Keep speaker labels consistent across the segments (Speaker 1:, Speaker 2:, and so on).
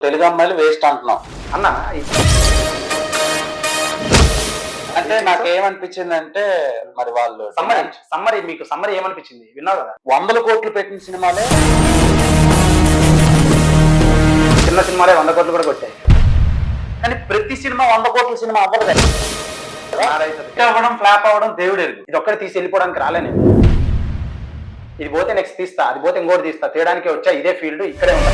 Speaker 1: తెలుగు అమ్మాయిలు వేస్ట్ అంటున్నాం
Speaker 2: అన్నా
Speaker 1: అంటే నాకేమనిపించిందంటే మరి వాళ్ళు
Speaker 2: సమ్మరీ ఏమనిపించింది విన్నావు కదా?
Speaker 1: 100 కోట్లు పెట్టిన సినిమాలే
Speaker 2: చిన్న సినిమాలే 100 కోట్లు కూడా కొట్టాయి.
Speaker 1: కానీ ప్రతి సినిమా 100 కోట్ల సినిమా అవ్వదు కదా.
Speaker 2: అవ్వడం ఫ్లాప్ అవ్వడం దేవుడు ఎరుగు. ఇది ఒక్కటి తీసి వెళ్ళిపోవడానికి రాలే నేను. ఇది పోతే నెక్స్ట్ తీస్తా, అది పోతే ఇంకోటి తీస్తా, తేయడానికి వచ్చా. ఇదే ఫీల్డ్, ఇక్కడే ఉంటా.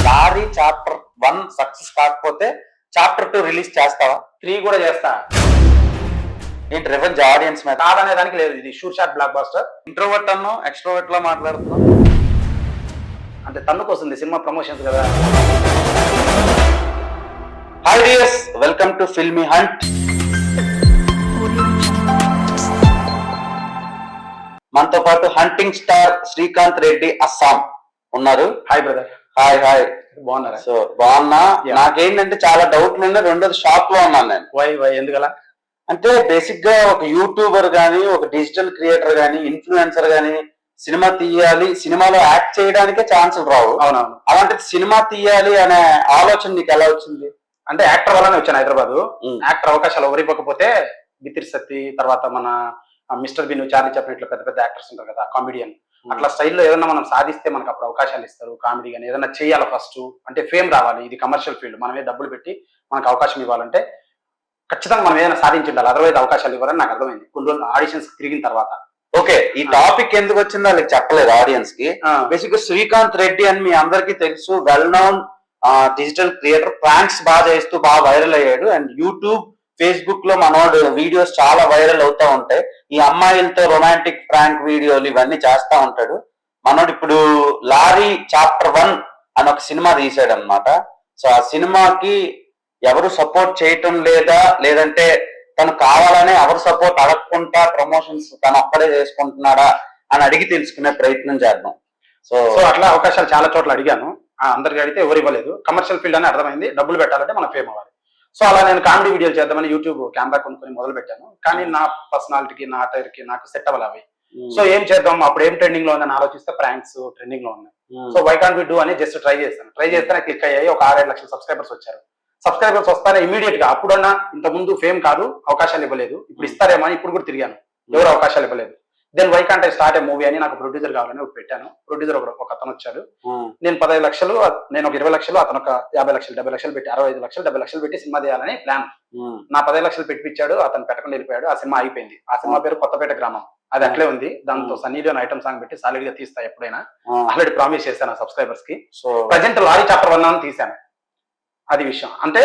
Speaker 1: లారీ చాప్టర్ 1 సక్సెస్ కాకపోతే చాప్టర్ 2 రిలీజ్ చేస్తావా?
Speaker 2: 3 కూడా చేస్తా.
Speaker 1: ఏంటి రివెంజ్ ఆడియన్స్ మీద
Speaker 2: కాదనే దానికి లేదు. ఇది shoot shot blockbuster.
Speaker 1: Introvert అన్నో ఎక్స్ట్రోవర్ట్ లో మాట్లాడుతున్నావు
Speaker 2: అంటే తన్నుకు వస్తుంది సినిమా ప్రమోషన్స్ కదా.
Speaker 1: Hi dears, welcome to Filmy Hunt. మనతో పాటు హంటింగ్ స్టార్ శ్రీకాంత్ రెడ్డి అస్సాం ఉన్నారు.
Speaker 2: Hi brother.
Speaker 1: Hi hi.
Speaker 2: బాగున్నారా?
Speaker 1: సో బాగున్నా. నాకేంటంటే చాలా డౌట్లు ఉన్నాయి. రెండోది షాక్ లో ఉన్నాను నేను.
Speaker 2: వై ఎందుకలా?
Speaker 1: అంటే బేసిక్ గా ఒక యూట్యూబర్ గానీ, ఒక డిజిటల్ క్రియేటర్ గానీ, ఇన్ఫ్లుయెన్సర్ గానీ సినిమా తీయాలి, సినిమాలో యాక్ట్ చేయడానికే ఛాన్సులు రావు.
Speaker 2: అవునవును.
Speaker 1: అలాంటిది సినిమా తీయాలి అనే ఆలోచన నీకు ఎలా వచ్చింది?
Speaker 2: అంటే యాక్టర్ వల్లనే వచ్చాను హైదరాబాద్. యాక్టర్ అవకాశాలు ఎవరివ్వకపోతే బిత్తిరి సత్తి, తర్వాత మన మిస్టర్ బిన్, చార్లీ చాప్లిన్, ఇట్లా పెద్ద పెద్ద యాక్టర్స్ ఉంటారు కదా, కామెడియన్. అట్లా స్టైల్లో ఏదన్నా మనం సాధిస్తే మనకు అప్పుడు అవకాశాలు ఇస్తారు. కామెడీ కానీ ఏదైనా చేయాలి ఫస్ట్, అంటే ఫేమ్ రావాలి. ఇది కమర్షియల్ ఫీల్డ్, మనమే డబ్బులు పెట్టి మనకు అవకాశం ఇవ్వాలంటే ఖచ్చితంగా మనం ఏదైనా సాధించి ఉండాలి. అదర్వైజ్ అవకాశాలు ఇవ్వాలని నాకు అర్థమైంది కొన్ని రోజులు ఆడిషన్స్ తిరిగిన తర్వాత.
Speaker 1: ఓకే, ఈ టాపిక్ ఎందుకు వచ్చిందో వాళ్ళకి చెప్పలేదు ఆడియన్స్ కి. బేసిక్ గా శ్రీకాంత్ రెడ్డి అని మీ అందరికీ తెలుసు, well known digital creator. Pranks బాగా చేస్తూ బాగా వైరల్ అయ్యాడు. అండ్ యూట్యూబ్, ఫేస్బుక్ లో మనోడు వీడియోస్ చాలా వైరల్ అవుతా ఉంటాయి. ఈ అమ్మాయిలతో రొమాంటిక్ ప్రాంక్ వీడియోలు ఇవన్నీ చేస్తా ఉంటాడు. మనోడు ఇప్పుడు లారీ చాప్టర్ 1 అని ఒక సినిమా తీసాడు అనమాట. సో ఆ సినిమాకి ఎవరు సపోర్ట్ చేయటం లేదా, లేదంటే తను కావాలనే ఎవరు సపోర్ట్ అడగకుండా ప్రమోషన్స్ తను ఒక్కడే చేసుకుంటున్నాడా అని అడిగి తెలుసుకునే ప్రయత్నం చేద్దాం.
Speaker 2: సో అట్లా అవకాశాలు చాలా చోట్ల అడిగాను. అందరికి అడిగితే ఎవరు ఇవ్వలేదు. కమర్షియల్ ఫీల్డ్ అని అర్థమైంది. డబ్బులు పెట్టాలంటే మనం ఫేమ్ అవ్వాలి. సో అలా నేను కామెడీ వీడియోలు చేద్దామని యూట్యూబ్ కెమెరా కొనుక్కొని మొదలు పెట్టాను. కానీ నా పర్సనాలిటీకి, నా టైర్ కి నాకు సెట్ అవ్వాలి అవి. సో ఏం చేద్దాం, అప్పుడు ఏం ట్రెండింగ్ లో ఉందని ఆలోచిస్తే ప్రాంక్స్ ట్రెండింగ్ లో ఉన్నాయి. So why can't we do అని జస్ట్ ట్రై చేస్తేనే క్లిక్ అయ్యాయి. ఒక 6-7 లక్షల సబ్స్క్రైబర్స్ వచ్చారు. సబ్స్క్రైబర్స్ వస్తారే ఇమీడియట్ గా. అప్పుడన్నా ఇంత ముందు ఫేమ్ కాదు, అవకాశాలు ఇవ్వలేదు. ఇప్పుడు ఇస్తారేమో అని ఇప్పుడు కూడా తిరిగాను, ఎవరు అవకాశాలు ఇవ్వలేదు. Then why can't I start a movie అని నాకు ప్రొడ్యూసర్ కావాలని పెట్టాను. ప్రొడ్యూసర్ ఒక అతను వచ్చాడు. నేను 15 లక్షలు, నేను ఒక 20 లక్షలు, అతను ఒక 50 లక్షలు, 70 లక్షలు పెట్టి 65 లక్షలు, 70 లక్షలు పెట్టి సినిమా చేయాలని ప్లాన్. నా 15 లక్షలు పెట్టించాడు, అతను పెట్టకుండా వెళ్ళిపోయాడు. ఆ సినిమా అయిపోయింది. ఆ సినిమా పేరు కొత్తపేట గ్రామం. అది అట్లే ఉంది. దాంతో సన్నీ లియోన్ ఐటమ్ సాంగ్ పెట్టి సాలిడ్ గా తీస్తా ఎప్పుడైనా. ఆల్రెడీ ప్రామిస్ చేశాను సబ్స్క్రైబర్స్ కి. సో ప్రజెంట్ లారీ చాప్టర్ 1 అని తీశాను. అది విషయం. అంటే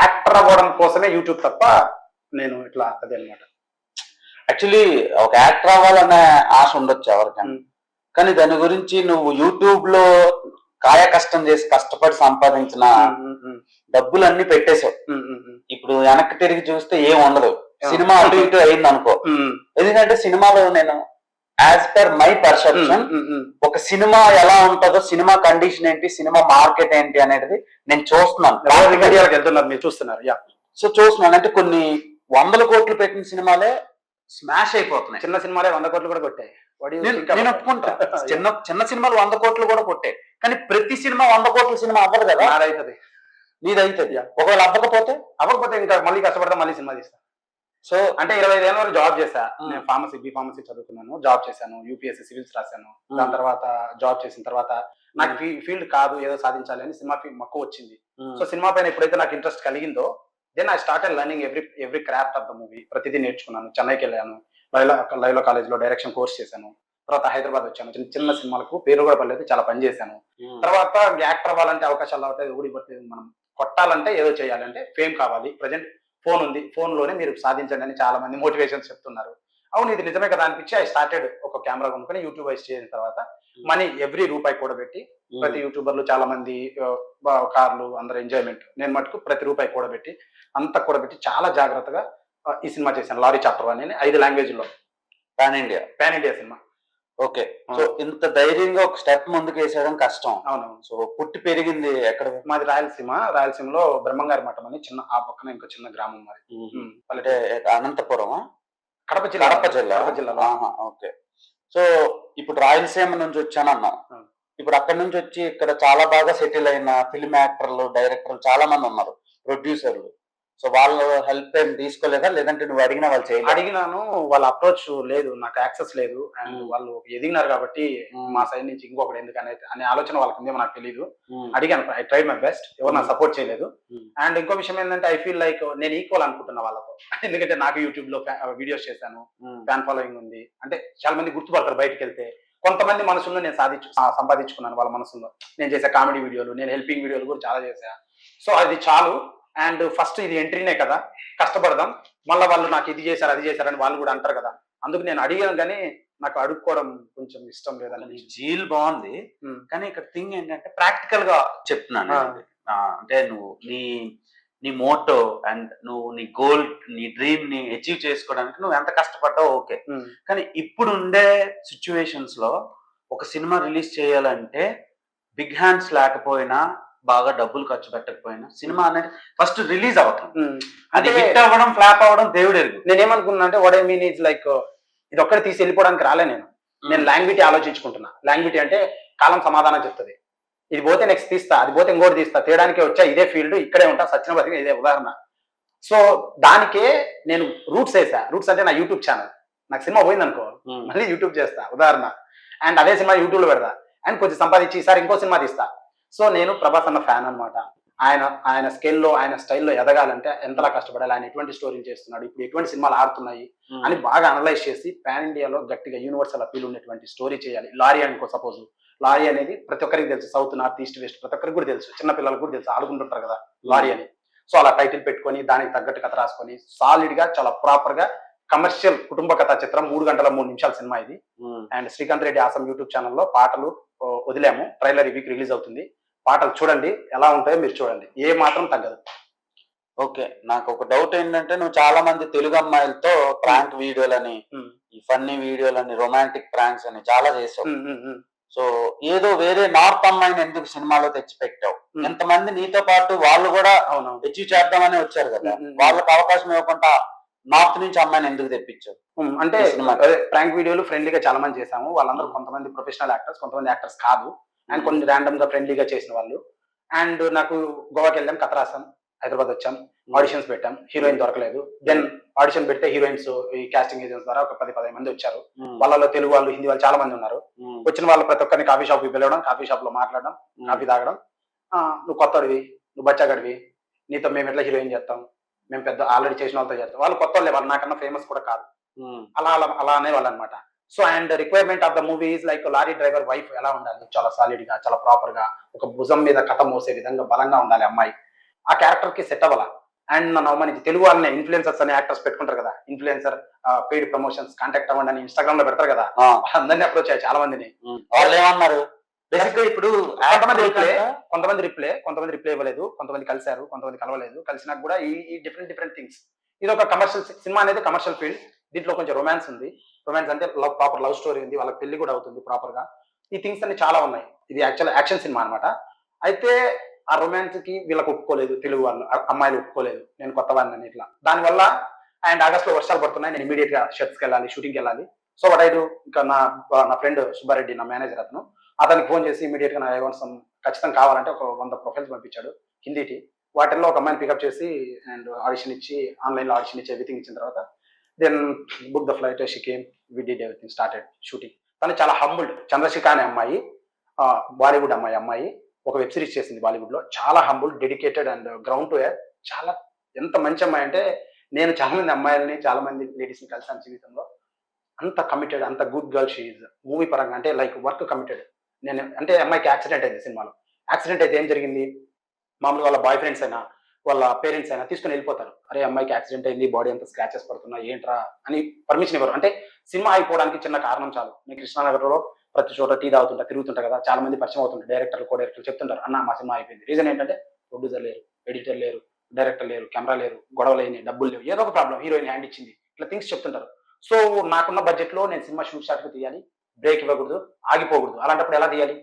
Speaker 2: యాక్టర్ అవ్వడం కోసమే యూట్యూబ్ తప్ప నేను ఇట్లా అదే అనమాట.
Speaker 1: యాక్చువల్లీ ఒక యాక్టర్ అవ్వాలనే ఆశ ఉండొచ్చు ఎవరికైనా, కానీ దాని గురించి నువ్వు యూట్యూబ్ లో కాయ కష్టం చేసి కష్టపడి సంపాదించిన డబ్బులన్నీ పెట్టేశావు. ఇప్పుడు వెనక్కి తిరిగి చూస్తే ఏం ఉండదు. సినిమా అటు ఇటు అయింది అనుకో. ఎందుకంటే సినిమాలో నేను యాజ్ పర్ మై పర్సెప్షన్ ఒక సినిమా ఎలా ఉంటుందో, సినిమా కండిషన్ ఏంటి, సినిమా మార్కెట్ ఏంటి అనేది నేను చూస్తున్నాను.
Speaker 2: మీరు చూస్తున్నారు.
Speaker 1: సో చూస్తున్నాను. అంటే కొన్ని 100 కోట్లు పెట్టిన సినిమాలే స్మాష్ అయిపోతున్నాయి.
Speaker 2: చిన్న సినిమాలే 100 కోట్లు కూడా కొట్టాయి.
Speaker 1: నేను ఒప్పుకుంటా, చిన్న సినిమాలు 100 కోట్లు కూడా కొట్టాయి. కానీ ప్రతి సినిమా 100 కోట్ల సినిమా అవ్వదు కదా.
Speaker 2: అవుతుంది,
Speaker 1: నీది అవుతుంది. ఒకవేళ అవ్వకపోతే
Speaker 2: ఇంకా మళ్ళీ కష్టపడతా, మళ్ళీ సినిమా తీస్తా. సో అంటే 25 ఏళ్ళ వరకు జాబ్ చేశా. నేను బి ఫార్మసీ చదువుకున్నాను, జాబ్ చేశాను, యూపీఎస్సీ సివిల్స్ రాశాను. దాని తర్వాత జాబ్ చేసిన తర్వాత నాకు ఫీల్డ్ కాదు, ఏదో సాధించాలి అని సినిమా ఫీల్డ్ మక్కువ వచ్చింది. సో సినిమా పైన ఎప్పుడైతే నాకు ఇంట్రెస్ట్ కలిగిందో, then I started learning every craft of the movie. ప్రతిదీ నేర్చుకున్నాను. చెన్నైకి వెళ్ళాను, లైవ్లో కాలేజ్లో డైరెక్షన్ కోర్స్ చేశాను. తర్వాత హైదరాబాద్ వచ్చాను. చిన్న సినిమాలకు పేరు కూడా పడలేదు, చాలా పని చేశాను. తర్వాత యాక్టర్ అవ్వాలంటే అవకాశాలు అవుతాయి, ఊడిపట్టేది. మనం కొట్టాలంటే ఏదో చేయాలంటే ఫేమ్ కావాలి. ప్రజెంట్ ఫోన్ ఉంది, ఫోన్ లోనే మీరు సాధించండి అని చాలా మంది మోటివేషన్స్ చెప్తున్నారు. అవును, ఇది నిజమే కదా అనిపించి ఐ స్టార్టెడ్ ఒక కెమెరా కొనుక్కొని యూట్యూబ్ వైస్ చేసిన తర్వాత మనీ ఎవ్రీ రూపాయి కూడబెట్టి, ప్రతి యూట్యూబర్లు చాలా మంది కార్లు, అందరు ఎంజాయ్మెంట్, నేను మటుకు ప్రతి రూపాయి కూడబెట్టి అంతా కూడబెట్టి చాలా జాగ్రత్తగా ఈ సినిమా చేశాను. లారీ చాప్టర్ 1 అని 5 లాంగ్వేజ్లో pan India cinema.
Speaker 1: Okay. So ఇంత ధైర్యంగా ఒక స్టెప్ ముందుకు వేసేయడం కష్టం.
Speaker 2: అవునవును.
Speaker 1: సో పుట్టి పెరిగింది ఎక్కడ?
Speaker 2: మాది రాయలసీమలో బ్రహ్మంగారి మఠం అని చిన్న, ఆ పక్కన ఇంకో చిన్న గ్రామం మాది.
Speaker 1: అంటే అనంతపురమా?
Speaker 2: కడప జిల్లా.
Speaker 1: ఓకే. సో ఇప్పుడు రాయలసీమ నుంచి వచ్చాను అన్నావు. ఇప్పుడు అక్కడ నుంచి వచ్చి ఇక్కడ చాలా బాగా సెటిల్ అయిన ఫిల్మ్ యాక్టర్లు, డైరెక్టర్లు చాలా మంది ఉన్నారు, ప్రొడ్యూసర్లు. సో వాళ్ళు హెల్ప్ ఏం తీసుకోలేదా? లేదంటే నువ్వు అడిగినా వాళ్ళు చేయలేదు?
Speaker 2: అడిగినాను, వాళ్ళ అప్రోచ్ లేదు, నాకు యాక్సెస్ లేదు. అండ్ వాళ్ళు ఎదిగినారు కాబట్టి మా సైడ్ నుంచి ఇంకొకటి ఎందుకనే అనే ఆలోచన వాళ్ళకి ఉందేమో నాకు తెలియదు. అడిగాను, ఐ ట్రై మై బెస్ట్, ఎవరు నాకు సపోర్ట్ చేయలేదు. అండ్ ఇంకో విషయం ఏంటంటే ఐ ఫీల్ లైక్ నేను ఈక్వల్ అనుకుంటున్నా వాళ్ళతో. ఎందుకంటే నాకు యూట్యూబ్ లో వీడియోస్ చేశాను, ఫ్యాన్ ఫాలోయింగ్ ఉంది. అంటే చాలా మంది గుర్తుపడతారు బయటకు వెళ్తే. కొంతమంది మనసులో నేను సంపాదించుకున్నాను వాళ్ళ మనసులో. నేను చేసే కామెడీ వీడియోలు, నేను హెల్పింగ్ వీడియోలు కూడా చాలా చేశా. సో అది చాలు. అండ్ ఫస్ట్ ఇది ఎంట్రీనే కదా, కష్టపడదాం. మళ్ళీ వాళ్ళు నాకు ఇది చేశారు అది చేశారని వాళ్ళు కూడా అంటారు కదా. అందుకు నేను అడిగాను, కానీ నాకు అడుక్కోవడం కొంచెం ఇష్టం లేదని.
Speaker 1: జీల్ బాగుంది, కానీ ఇక్కడ థింగ్ ఏంటంటే ప్రాక్టికల్ గా చెప్తున్నాను. అంటే నువ్వు నీ మోటో అండ్ నువ్వు నీ గోల్, నీ డ్రీమ్ ని అచీవ్ చేసుకోవడానికి నువ్వు ఎంత కష్టపడ్డావు ఓకే. కానీ ఇప్పుడు ఉండే సిచ్యువేషన్స్ లో ఒక సినిమా రిలీజ్ చేయాలంటే బిగ్ హ్యాండ్స్ లేకపోయినా, బాగా డబ్బులు ఖర్చు పెట్టకపోయినా సినిమా అనేది ఫస్ట్ రిలీజ్ అవుతుంది. అది హిట్ అవ్వడం ఫ్లాప్ అవ్వడం దేవుడు ఎరుగు.
Speaker 2: నేనేమనుకున్నా అంటే what I mean is like ఇది ఒక్కటి తీసి వెళ్ళిపోవడానికి రాలే నేను లాంగ్వేజ్ ఆలోచించుకుంటున్నా. లాంగ్వేజ్ అంటే కాలం సమాధానం చెప్తుంది. ఇది పోతే నెక్స్ట్ తీస్తా, అది పోతే ఇంకోటి తీస్తా, తేడానికే వచ్చా, ఇదే ఫీల్డ్, ఇక్కడే ఉంటా, సచిన బతికి ఇదే ఉదాహరణ. సో దానికే నేను రూట్స్ వేసా. రూట్స్ అంటే నా యూట్యూబ్ ఛానల్. నాకు సినిమా పోయింది అనుకో, మళ్ళీ యూట్యూబ్ చేస్తా ఉదాహరణ. అండ్ అదే సినిమా యూట్యూబ్ లో పెడతా. అండ్ కొంచెం సంపాదించి ఈసారి ఇంకో సినిమా తీస్తా. సో నేను ప్రభాస్ అన్న ఫ్యాన్ అనమాట. ఆయన స్కేల్లో, ఆయన స్టైల్లో ఎదగాలంటే ఎంతలా కష్టపడాలి, ఆయన ఎటువంటి స్టోరీలు చేస్తున్నాడు, ఇప్పుడు ఎటువంటి సినిమాలు ఆడుతున్నాయి అని బాగా అనలైజ్ చేసి పాన్ ఇండియాలో గట్టిగా యూనివర్సల్ అపీల్ ఉన్నటువంటి స్టోరీ చేయాలి. లారీ అనుకో, సపోజ్ లారీ అనేది ప్రతి ఒక్కరికి తెలుసు, సౌత్ నార్త్ ఈస్ట్ వెస్ట్ ప్రతి ఒక్కరికి కూడా తెలుసు, చిన్న పిల్లలకు కూడా తెలుసు, ఆడుకుంటుంటారు కదా లారీ అని. సో అలా టైటిల్ పెట్టుకొని దానికి తగ్గట్టు కథ రాసుకొని సాలిడ్ గా చాలా ప్రాపర్ గా కమర్షియల్ కుటుంబ కథా చిత్రం 3 గంటల 3 నిమిషాల సినిమా ఇది. And Srikanth Reddy awesome YouTube ఛానల్లో పాటలు వదిలాము, ట్రైలర్ ఈ వీక్ రిలీజ్ అవుతుంది. పాటలు చూడండి, ఎలా ఉంటాయో మీరు చూడండి, ఏ మాత్రం తగ్గదు.
Speaker 1: ఓకే, నాకు ఒక డౌట్ ఏంటంటే నువ్వు చాలా మంది తెలుగు అమ్మాయిలతో ప్రాంక్ వీడియోలని, ఈ ఫన్నీ వీడియోలని, రొమాంటిక్ ప్రాంక్స్ అని చాలా చేసావు. సో ఏదో వేరే నార్త్ అమ్మాయిని ఎందుకు సినిమాలో తెచ్చి పెట్టావు? ఎంతమంది నీతో పాటు వాళ్ళు కూడా అచీవ్ చేద్దామని వచ్చారు కదా, వాళ్ళకి అవకాశం ఇవ్వకుండా నార్త్ నుంచి అమ్మాయిని ఎందుకు తెప్పించావు?
Speaker 2: అంటే ప్రాంక్ వీడియోలు ఫ్రెండ్లీగా చాలా మంది చేశాము. వాళ్ళందరూ కొంతమంది ప్రొఫెషనల్ యాక్టర్స్, కొంతమంది యాక్టర్స్ కాదు, అండ్ కొన్ని ర్యాండమ్ గా ఫ్రెండ్లీగా చేసిన వాళ్ళు. అండ్ నాకు గోవాకి వెళ్ళాం, కథ రాసాం, హైదరాబాద్ వచ్చాం, ఆడిషన్స్ పెట్టాం, హీరోయిన్ దొరకలేదు. దెన్ ఆడిషన్ పెడితే హీరోయిన్స్ ఈ కాస్టింగ్ ఏజెంట్స్ ద్వారా ఒక 10-15 మంది వచ్చారు. వాళ్ళలో తెలుగు వాళ్ళు, హిందీ వాళ్ళు చాలా మంది ఉన్నారు. వచ్చిన వాళ్ళు ప్రతి ఒక్కరిని కాఫీ షాప్ కి పిలవడం, కాఫీ షాప్ లో మాట్లాడడం, కాఫీ తాగడం. నువ్వు కొత్తడివి, నువ్వు బచ్చాగడివి, నీతో మేము ఎట్లా హీరోయిన్ చేస్తాం, మేము పెద్ద ఆల్రెడీ చేసిన వాళ్ళతో చేస్తాం. వాళ్ళు కొత్త వాళ్ళే, వాళ్ళు నాకన్నా ఫేమస్ కూడా కాదు, అలా అనేవాళ్ళు అనమాట. So and requirement of the movie is like lorry driver wife ఎలా ఉండాలి, చాలా సాలిడ్ గా, చాలా ప్రాపర్ గా, ఒక భుజం మీద కథ మోసే విధంగా బలంగా ఉండాలి అమ్మాయి. ఆ క్యారెక్టర్ కి సెట్ అవ్వాలా. అండ్ నన్ను అవమానించి తెలుగు వాళ్ళని ఇన్ఫ్లుయెన్సర్స్ అనే యాక్టర్స్ పెట్టుకుంటారు కదా, ఇన్ఫ్లుయెన్సర్ పెయిడ్ ప్రమోషన్స్ కాంటాక్ట్ అవ్వండి అని ఇన్స్టాగ్రామ్ లో పెడతారు కదా, అందరినీ అప్రోచ్ అయ్యాయి చాలా మందిని.
Speaker 1: వాళ్ళు ఏమన్నారు? బేసిక్గా ఇప్పుడు
Speaker 2: కొంతమంది రిప్లై ఇవ్వలేదు, కొంతమంది కలిశారు, కొంతమంది కలవలేదు. కలిసినాక కూడా ఈ డిఫరెంట్ థింగ్స్. ఇది ఒక కమర్షియల్ సినిమా అనేది కమర్షియల్ ఫీల్డ్. దీంట్లో కొంచెం రొమాన్స్ ఉంది. రొమాన్స్ అంటే ప్రాపర్ లవ్ స్టోరీ ఉంది, వాళ్ళకి పెళ్లి కూడా అవుతుంది ప్రాపర్ గా. ఈ థింగ్స్ అన్ని చాలా ఉన్నాయి. ఇది యాక్చువల్ యాక్షన్ సినిమా అనమాట. అయితే ఆ రొమాన్స్ కి వీళ్ళకి ఒప్పుకోలేదు, తెలుగు వాళ్ళు అమ్మాయిలు ఒప్పుకోలేదు, నేను కొత్త వాడిని ఇట్లా. దానివల్ల అండ్ ఆగస్ట్ లో వర్షాలు పడుతున్నాయి, నేను ఇమీడియట్ గా షెట్స్కి వెళ్ళాలి, షూటింగ్కి వెళ్ళాలి. సో వాట్ ఐ డూ, ఇంకా నా ఫ్రెండ్ సుబ్బారెడ్డి, నా మేనేజర్, అతనికి ఫోన్ చేసి ఇమీడియట్ గా నా ఏవన్సం ఖచ్చితంగా కావాలంటే ఒక 100 ప్రొఫైల్స్ పంపించాడు హిందీకి. వాటిల్లో ఒక అమ్మాయిని పికప్ చేసి అండ్ ఆడిషన్ ఇచ్చి, ఆన్లైన్ లో ఆడిషన్ ఇచ్చి ఎవ్రీథింగ్ ఇచ్చిన తర్వాత then book the flight, she came, we did everything, started shooting. తను చాలా హంబుల్డ్. చంద్రశిఖ అనే అమ్మాయి, బాలీవుడ్ అమ్మాయి ఒక వెబ్ సిరీస్ చేసింది బాలీవుడ్ లో. చాలా humble, dedicated and ground to earth. చాలా ఎంత మంచి అమ్మాయి అంటే, నేను చాలా మంది అమ్మాయిలని, చాలా మంది లేడీస్ ని కలిసాను జీవితంలో. అంత కమిటెడ్, అంత good girl she is. Movie పరంగా అంటే లైక్ వర్క్ కమిటెడ్. నేను అంటే అమ్మాయికి యాక్సిడెంట్ అయింది సినిమాలో. యాక్సిడెంట్ అయితే ఏం జరిగింది, మామూలుగా వాళ్ళ బాయ్ ఫ్రెండ్స్ అయినా వాళ్ళ పేరెంట్స్ అయినా తీసుకుని వెళ్ళిపోతారు. అరే అమ్మాయికి యాక్సిడెంట్ అయింది, బాడీ అంతా స్క్రాచెస్ పడుతున్నాయి, ఏంట్రా అని పర్మిషన్ ఇవ్వరు. అంటే సినిమా అయిపోవడానికి చిన్న కారణం చాలు. నేను కృష్ణానగర్లో ప్రతి చోట టీ తాగుతుంటా, తిరుగుతుంటా కదా, చాలా మంది పరిచయం అవుతుంటారు, డైరెక్టర్లు, కో డైరెక్టర్లు చెప్తుంటారు, అన్న మా సినిమా అయిపోయింది. రీజన్ ఏంటంటే ప్రొడ్యూసర్ లేరు, ఎడిటర్ లేరు, డైరెక్టర్ లేరు, కెమెరా లేరు, గొడవ లేని, డబ్బులు లేవు, ఏదో ఒక ప్రాబ్లం, హీరోయిన్ హ్యాండ్ ఇచ్చింది, ఇట్లా థింగ్స్ చెప్తుంటారు. సో నాకున్న బడ్జెట్ లో నేను సినిమా షూట్ షాట్గా తీయాలి, బ్రేక్ ఇవ్వకూడదు, ఆగిపోకూడదు. అలాంటప్పుడు ఎలా తీయాలి?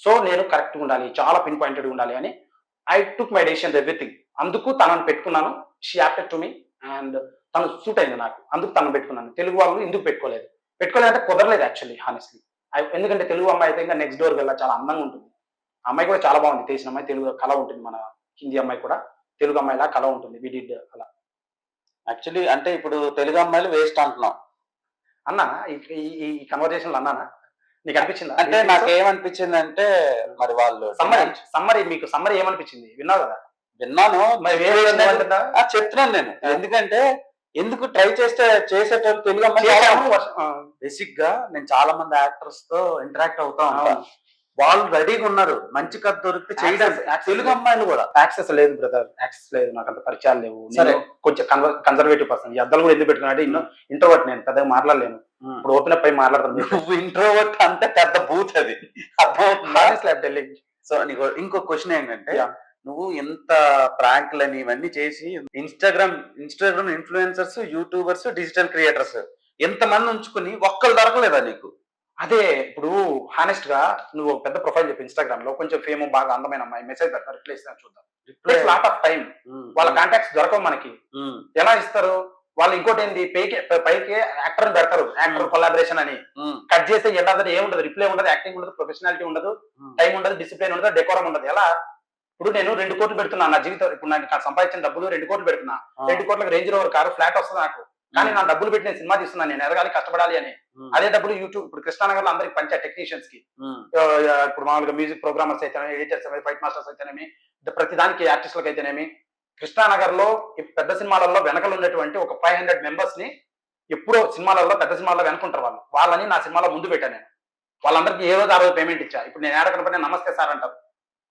Speaker 2: సో నేను కరెక్ట్గా ఉండాలి, చాలా పిన్ పాయింటెడ్ ఉండాలి అని I took my decisions everything. అందుకు తనను పెట్టుకున్నాను. She acted to me and తను సూట్ అయింది నాకు, అందుకు తనను పెట్టుకున్నాను. తెలుగు వాళ్ళు ఎందుకు పెట్టుకోలేదు అంటే కుదరలేదు యాక్చువల్లీ, హానెస్ట్లీ. ఎందుకంటే తెలుగు అమ్మాయి అయితే ఇంకా నెక్స్ట్ డోర్ వెళ్ళా చాలా అందంగా ఉంటుంది. ఆ అమ్మాయి కూడా చాలా బాగుంది, తెలిసిన అమ్మాయి, తెలుగు కళ ఉంటుంది, మన హిందీ అమ్మాయి కూడా తెలుగు అమ్మాయిలా కళ ఉంటుంది. వి డిడ్ అలా.
Speaker 1: యాక్చువల్లీ అంటే ఇప్పుడు తెలుగు అమ్మాయిలు వేస్ట్ అంటున్నాం.
Speaker 2: అన్నానా ఈ ఈ కన్వర్జేషన్ లో అన్నానా? నీకు అనిపించిందా?
Speaker 1: అంటే నాకేమనిపించింది అంటే మరి వాళ్ళు
Speaker 2: సమ్మరీ మీకు సమ్మరీ ఏమనిపించింది? విన్నావు కదా?
Speaker 1: విన్నాను,
Speaker 2: మరి
Speaker 1: చెప్తున్నాను నేను. ఎందుకంటే ఎందుకు ట్రై చేసేటప్పుడు తెలుగు అమ్మాయి బేసిక్ గా నేను చాలా మంది యాక్టర్స్ తో ఇంటరాక్ట్ అవుతా ఉంటాను. వాళ్ళు రెడీగా ఉన్నారు, మంచి కథ దొరికితే చేయడానికి. తెలుగు అమ్మాయిలు కూడా
Speaker 2: యాక్సెస్ లేదు బ్రదర్, యాక్సెస్ లేదు, నాకు అంత పరిచయాలు లేవు. సరే, కొంచెం కన్సర్వేటివ్ పర్సన్. ఈ అద్దలు కూడా ఎందుకు పెట్టుకున్నాడు? ఇంట్రోవర్ట్, నేను పెద్దగా మాట్లాడలేను. ఇప్పుడు ఓపెన్ అప్ అయి మాట్లాడతాను.
Speaker 1: నువ్వు ఇంట్రోవర్ట్ అంటే పెద్ద బూత్ అది. సో నీకు ఇంకో క్వశ్చన్ ఏంటంటే, నువ్వు ఎంత ప్రాంక్లని ఇవన్నీ చేసి Instagram influencers, YouTubers, digital creators ఎంత మంది ఉంచుకుని ఒక్కరు దొరకలేదా నీకు?
Speaker 2: అదే ఇప్పుడు హానెస్ట్ గా నువ్వు పెద్ద ప్రొఫైల్ చెప్పి ఇన్స్టాగ్రామ్ లో కొంచెం ఫేమ్, బాగా అందమైన అమ్మాయి మెసేజ్ పెడతారు, రిప్లై ఇస్తాను చూద్దాం. Lot of time. వాళ్ళ కాంటాక్ట్స్ దొరకవు మనకి. ఎలా ఇస్తారు వాళ్ళు? ఇంకోటి ఏంది, పైకి యాక్టర్ పెడతారు, యాక్టర్ కొలాబరేషన్ అని. కట్ చేస్తే ఎండదు, ఏముండదు, రిప్లై ఉండదు, యాక్టింగ్ ఉండదు, ప్రొఫెషనాలిటీ ఉండదు, టైం ఉండదు, డిసిప్లిన్ ఉండదు, డెకోరం ఉండదు. ఎలా? ఇప్పుడు నేను 2 కోట్లు పెడుతున్నా నా జీవితం, ఇప్పుడు నాకు సంపాదించిన డబ్బులు 2 కోట్లు పెడుతున్నా. 2 కోట్లకు రేంజ్ రోవర్ కారు, ఫ్లాట్ వస్తుంది నాకు. కానీ నా డబ్బులు పెట్టి నేను సినిమా తీస్తున్నాను, నేను ఎదగాలి, కష్టపడాలి అని. అదే డబ్బులు యూట్యూబ్, ఇప్పుడు కృష్ణానగర్ లో అందరికి పంచా టెక్నీషియన్స్ కి, ఇప్పుడు మామూలుగా మ్యూజిక్ ప్రోగ్రామర్స్ అయితేనేమి, ఎడిటర్స్, ఫైట్ మాస్టర్స్ అయితేనేమి, ప్రతి దానికి ఆర్టిస్టులకు అయితేనేమి, కృష్ణానగర్ లో పెద్ద సినిమాలలో వెనకలు ఉన్నటువంటి ఒక 500 మెంబర్స్ ని ఎప్పుడో సినిమాలలో, పెద్ద సినిమాల్లో వెనుకుంటారు వాళ్ళని నా సినిమాలో ముందు పెట్టాను నేను. వాళ్ళందరికీ ఏ రోజు ఆ రోజు పేమెంట్ ఇచ్చా. ఇప్పుడు నేను ఏడకనపడి నమస్తే సార్ అంటారు,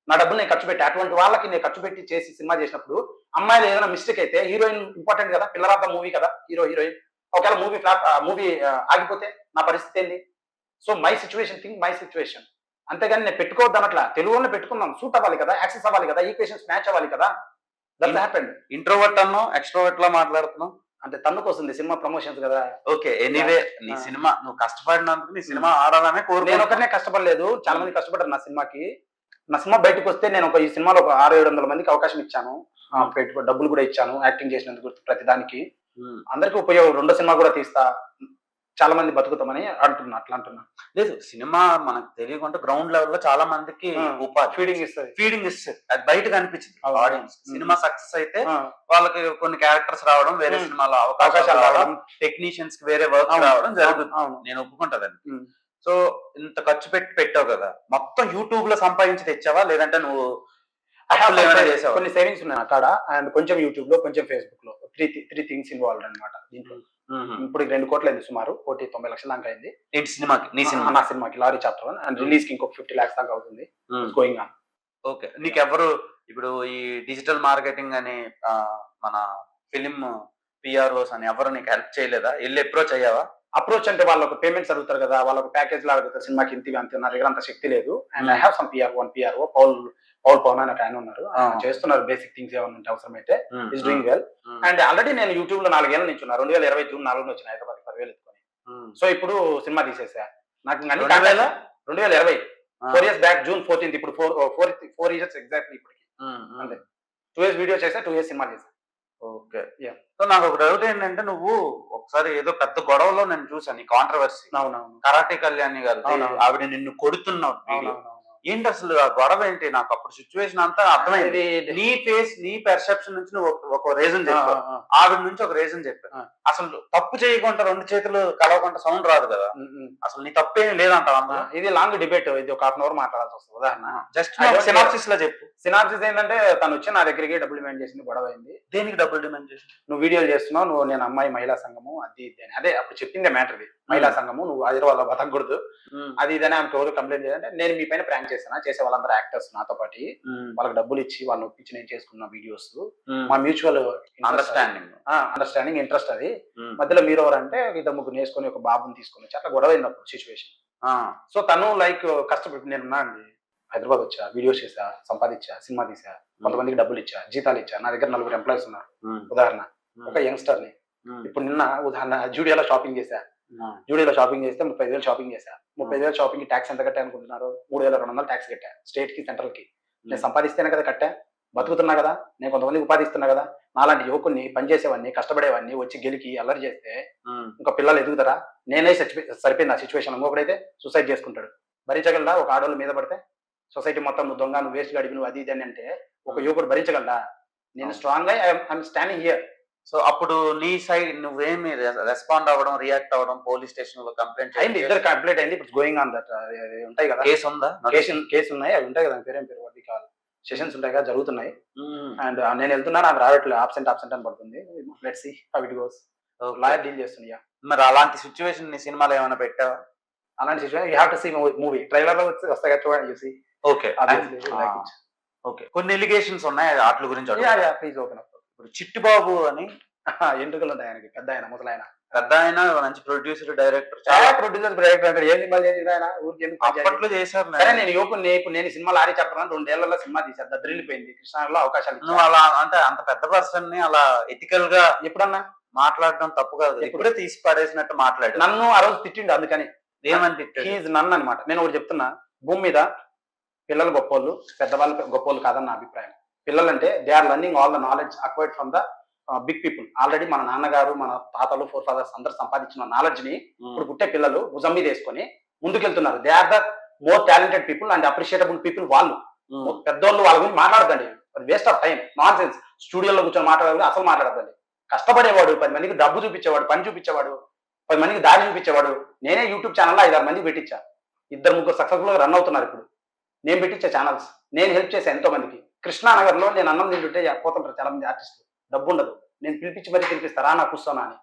Speaker 2: నా డబ్బులు నేను ఖర్చు పెట్టి. అటువంటి వాళ్ళకి నేను ఖర్చు పెట్టి చేసి సినిమా చేసినప్పుడు అమ్మాయిలు ఏదైనా మిస్టేక్ అయితే, హీరోయిన్ ఇంపార్టెంట్ కదా, పిల్లర్ ఆఫ్ ద మూవీ కదా హీరోయిన్. ఒకవేళ మూవీ ఆగిపోతే నా పరిస్థితి ఏంది? So my situation. అంతేగాని నేను పెట్టుకోవద్దు అన్నట్లా. తెలుగులోనే పెట్టుకున్నాం, సూట్ అవ్వాలి కదా, యాక్సెస్ అవ్వాలి కదా, ఈక్వేషన్స్ మ్యాచ్ అవ్వాలి కదా. That happened.
Speaker 1: ఇంట్రోవర్ట్ అన్నో ఎక్స్ట్రోవర్ట్ లా మాట్లాడుతున్నావు
Speaker 2: అంటే తన్నుకు వస్తుంది, సినిమా ప్రమోషన్స్ కదా.
Speaker 1: ఓకే, ఎనీవే నీ సినిమా నువ్వు కష్టపడినందుకు నీ సినిమా ఆడాలనే కోరుకు.
Speaker 2: నేను ఒకరినే కష్టపడలేదు, చాలా మంది కష్టపడ్డారు నా సినిమాకి. నా సినిమా బయటకు వస్తే నేను ఈ సినిమాలో ఒక 600-700 మందికి అవకాశం ఇచ్చాను, డబ్బులు కూడా ఇచ్చాను యాక్టింగ్ చేసినందుకు. ప్రతి దానికి అందరికి ఉపయోగం. 2వ సినిమా కూడా తీస్తా, చాలా మంది బతుకుతామని అంటున్నా. అట్లా అంటున్నా.
Speaker 1: లేదు, సినిమా మనకు తెలియకుండా గ్రౌండ్ లెవెల్ లో చాలా మందికి ఉపాధి, ఫీడింగ్ ఇస్తుంది. అది బయట కనిపించింది ఆడియన్స్. సినిమా సక్సెస్ అయితే వాళ్ళకి కొన్ని క్యారెక్టర్స్ రావడం, వేరే సినిమాలో అవకాశాలు రావడం, టెక్నీషియన్స్ కి వేరే వర్క్ రావడం జరుగుతుంది. నేను ఒప్పుకుంటాను. సో ఇంత ఖర్చు పెట్టావు కదా, మొత్తం యూట్యూబ్ లో సంపాదించి తెచ్చావా, లేదంటే నువ్వు
Speaker 2: కొన్ని సేవింగ్స్ ఉన్నాయి అక్కడ, అండ్ కొంచెం యూట్యూబ్ లో, కొంచెం ఫేస్బుక్ లో, త్రీ థింగ్స్ ఇన్వాల్వ్ అనమాట దీంట్లో. ఇప్పుడు 2 కోట్లు అయింది సుమారు, 1,90 లక్షల దాకా అయింది నా సినిమాకి, లారీ చాప్టర్ 1. అండ్ రిలీజ్ కి ఇంకొక 50 lakhs దాకా అవుతుంది, గోయింగ్ ఆన్.
Speaker 1: ఓకే, నీకెవరు ఇప్పుడు ఈ డిజిటల్ మార్కెటింగ్ అని మన ఫిలిం పిఆర్ఓస్ అని ఎవరు నీకు హెల్ప్ చేయలేదా? వెళ్ళి అప్రోచ్ అయ్యావా?
Speaker 2: అప్రోచ్ అంటే వాళ్ళు ఒక పేమెంట్స్ అడుగుతారు కదా, వాళ్ళ ప్యాకేజ్ లా అడుగుతారు, సినిమాకి ఇంటిగా అంతే. నా దగ్గర అంత శక్తి లేదు. And I have some PRO Paul Pawan అని ఆయన ఉన్నారు, చేస్తున్నారు బేసిక్ థింగ్స్ ఏమైనా ఉంటే అవసరమైతే. Is doing well. And already నేను యూట్యూబ్ లో 4 ఏళ్ళ నుంచి ఉన్నా. 2020 జూన్ 4 వచ్చిన హైదరాబాద్ 10,000 ఎత్తుకొని. సో ఇప్పుడు సినిమా తీసేసా. నాకు 2020 4 years బ్యాక్ జూన్ 14th, ఇప్పుడు 4 years ఎగ్జాక్ట్లీ ఇప్పటికి. అంతే, 2 years వీడియో చేసా, 2 years సినిమా చేసా.
Speaker 1: ఓకే. సో నాకు ఒక డౌట్ ఏంటంటే, నువ్వు ఒకసారి ఏదో పెద్ద గొడవలో నేను చూసాను, ఈ కాంట్రవర్సీ.
Speaker 2: అవునవును,
Speaker 1: కరాటే కళ్యాణి గారు ఆవిడ నిన్ను కొడుతున్నావు. ఏంటి అసలు ఆ గొడవ ఏంటి? నాకు అప్పుడు సిచ్యువేషన్ అంతా అర్థమైంది. నీ ఫేస్, నీ పెర్సెప్షన్ నుంచి నువ్వు ఒక రీజన్ చెప్పావు, ఆవిడ నుంచి ఒక రీజన్ చెప్పావు. అసలు తప్పు చేయకుండా 2 చేతులు కలవకుండా సౌండ్ రాదు కదా, అసలు నీ తప్పేం లేదంటావా?
Speaker 2: ఇది లాంగ్ డిబేట్, ఇది ఒక 1/2 hour మాట్లాడాల్సి వస్తుంది. ఉదాహరణ
Speaker 1: జస్ట్ సినాప్సిస్ లో చెప్పు.
Speaker 2: సినాప్సిస్ ఏంటంటే, తను వచ్చి నా దగ్గరికి డబ్బులు డిమాండ్ చేసింది, గొడవ అయింది.
Speaker 1: దేనికి డబ్బులు డిమాండ్ చేసింది?
Speaker 2: నువ్వు వీడియోలు చేస్తున్నావు, నువ్వు నేను అమ్మాయి మహిళా సంఘము అది ఇది అని. అదే అప్పుడు చెప్పిందే మ్యాటర్ ఇది, మహిళా సంఘము, నువ్వు హైదరాబాద్ లో బతకూడదు అది ఇదని ఆమెకు ఎవరు కంప్లైంట్ చేయాలంటే, నేను మీ పైన ప్రాంక్ చేసే వాళ్ళందరూ యాక్టర్స్ నాతో పాటు, వాళ్ళకి డబ్బులు ఇచ్చి వాళ్ళని ఒప్పించి నేను చేసుకున్న వీడియోస్. మా మ్యూచువల్ అండర్స్టాండింగ్ ఇంట్రెస్ట్ అది. మధ్యలో మీరు ఎవరంటే 2-3 వేసుకొని ఒక బాబుని తీసుకొని వచ్చి అట్లా గొడవ అయినప్పుడు సిచ్యువేషన్. సో తను లైక్ కష్టపడి, నేను ఉన్నా అండి, హైదరాబాద్ వచ్చా, వీడియోస్ చేసా, సంపాదించా, సినిమా తీసా, కొంతమందికి డబ్బులు ఇచ్చా, జీతాలు ఇచ్చా. నా దగ్గర 4 ఎంప్లాయీస్ ఉన్నారు. ఉదాహరణ ఒక యంగ్స్టర్ ని ఇప్పుడు నిన్న ఉదాహరణ జూడియోలో షాపింగ్ చేశా. జూడియోలో షాపింగ్ చేస్తే 35,000 షాపింగ్ చేశా. 35,000 షాపింగ్ కి ట్యాక్స్ ఎంత కట్టా అనుకుంటున్నారు? 3,200 ట్యాక్స్ కట్టా, స్టేట్ కి సెంట్రల్ కి. నేను సంపాదిస్తేనే కదా కట్టా. బతుకుతున్నా కదా, నేను కొంతమందికి ఉపాధి ఇస్తున్నా కదా, నాలాంటి యువకుడిని పనిచేసేవాడిని కష్టపడేవాడిని వచ్చి గెలికి అల్లరి చేస్తే ఇంకా పిల్లలు ఎదుగుతారా? నేనే సరిపోయింది ఆ సిచ్యువేషన్. ఇంకొకడైతే సూసైడ్ చేసుకుంటాడు. భరించగలరా ఒక ఆడవాళ్ళు మీద పడితే? సొసైటీ మొత్తం నువ్వు దొంగ, నువ్వు వేస్ట్ గడిపి, నువ్వు అది ఇది అని అంటే ఒక యువకుడు భరించగలరా? నేను స్ట్రాంగ్ గా ఐఎమ్ స్టాండింగ్ హియర్.
Speaker 1: సో అప్పుడు నీ సైడ్ నువ్వేమి రెస్పాండ్ అవ్వడం, రియాక్ట్ అవ్వడం, పోలీస్ స్టేషన్ లో కంప్లైంట్
Speaker 2: అయింది, ఇద్దరు కంప్లీట్ అయింది. ఇప్పుడు గోయింగ్ ఆన్ దట్ ఉంటాయి కదా,
Speaker 1: కేసు ఉందా?
Speaker 2: కేసు ఉన్నాయి, అవి ఉంటాయి కదా, పేరేం పేరు వాటి కాదు, సెషన్స్ ఉంటాయి కదా, జరుగుతున్నాయి. అండ్ నేను వెళ్తున్నా, నాకు రావట్లేదు, ఆబ్సెంట్ అని పడుతుంది. Let's see how it goes. Lawyer deal చేస్తున్నాయా.
Speaker 1: మరి అలాంటి సిచ్యువేషన్ నీ సినిమాలో ఏమైనా పెట్టావా?
Speaker 2: అలాంటి situation you have to see movie. Trailer లో వస్తాయి కదా, చూడండి, చూసి.
Speaker 1: Okay okay. కొన్ని ఎలిగేషన్స్ ఉన్నాయి, వాటి గురించి
Speaker 2: ప్లీజ్ ఓపెన్ అప్.
Speaker 1: ఇప్పుడు చిట్టుబాబు అని
Speaker 2: ఎంట్రుకలు ఉంటాయి ఆయనకి, పెద్ద ఆయన, ముసలాయన,
Speaker 1: పెద్ద ఆయన, మంచి ప్రొడ్యూసర్, డైరెక్టర్,
Speaker 2: చాలా ప్రొడ్యూసర్ డైరెక్టర్. ఏం సినిమా చేసింది ఆయన? ఊరికి
Speaker 1: అప్పట్లో చేశారు.
Speaker 2: సరే, నేను యువకుని, నేను సినిమా లారీ చెప్పడం 2 ఏళ్లలో సినిమా తీశారు, దద్దరిల్లిపోయింది. కృష్ణాలో అవకాశాలు.
Speaker 1: నువ్వు అలా అంటే అంత పెద్ద పర్సన్ ని అలా ఎథికల్ గా
Speaker 2: ఎప్పుడన్నా
Speaker 1: మాట్లాడడం తప్పు కాదు. ఎప్పుడే తీసి పడేసినట్టు మాట్లాడు.
Speaker 2: నన్ను ఆ రోజు తిట్టిండు, అందుకని
Speaker 1: ఏమని తిట్టాడు?
Speaker 2: హీజ్ నన్ను అనమాట. నేను ఒకటి చెప్తున్నా, భూమి మీద పిల్లలు గొప్పోళ్ళు, పెద్దవాళ్ళు గొప్పోళ్ళు కాదని నా అభిప్రాయం. పిల్లలు అంటే they are learning all the knowledge acquired from the big people. Already మన నాన్నగారు, మన తాతలు, ఫోర్ ఫాదర్స్ అందరూ సంపాదించిన నాలెడ్జ్ ని ఇప్పుడు పుట్టే పిల్లలు భుజం మీద వేసుకొని ముందుకెళ్తున్నారు. They are the more talented people and appreciable people. వాళ్ళు పెద్దోళ్ళు, వాళ్ళ గురించి మాట్లాడదండి, waste of time, nonsense. స్టూడియోలో కూర్చొని మాట్లాడాలి, అసలు మాట్లాడదండి. కష్టపడేవాడు, 10 మందికి డబ్బు చూపించేవాడు, పని చూపించేవాడు, 10 మందికి దారి చూపించేవాడు. నేనే యూట్యూబ్ ఛానల్లో 5-6 మందికి పెట్టించా, 2-3 సక్సెస్ఫుల్ గా రన్ అవుతున్నారు ఇప్పుడు. నేను పెట్టించే ఛానల్స్, నేను హెల్ప్ చేసా ఎంతో మందికి. కృష్ణానగర్ లో నేను అన్నం తింటుంటే పోతుంటారు చాలా మంది ఆర్టిస్టులు, డబ్బు ఉండదు, నేను పిలిపించి మరీ తినిపిస్తారా నా కూర్చోనా అని.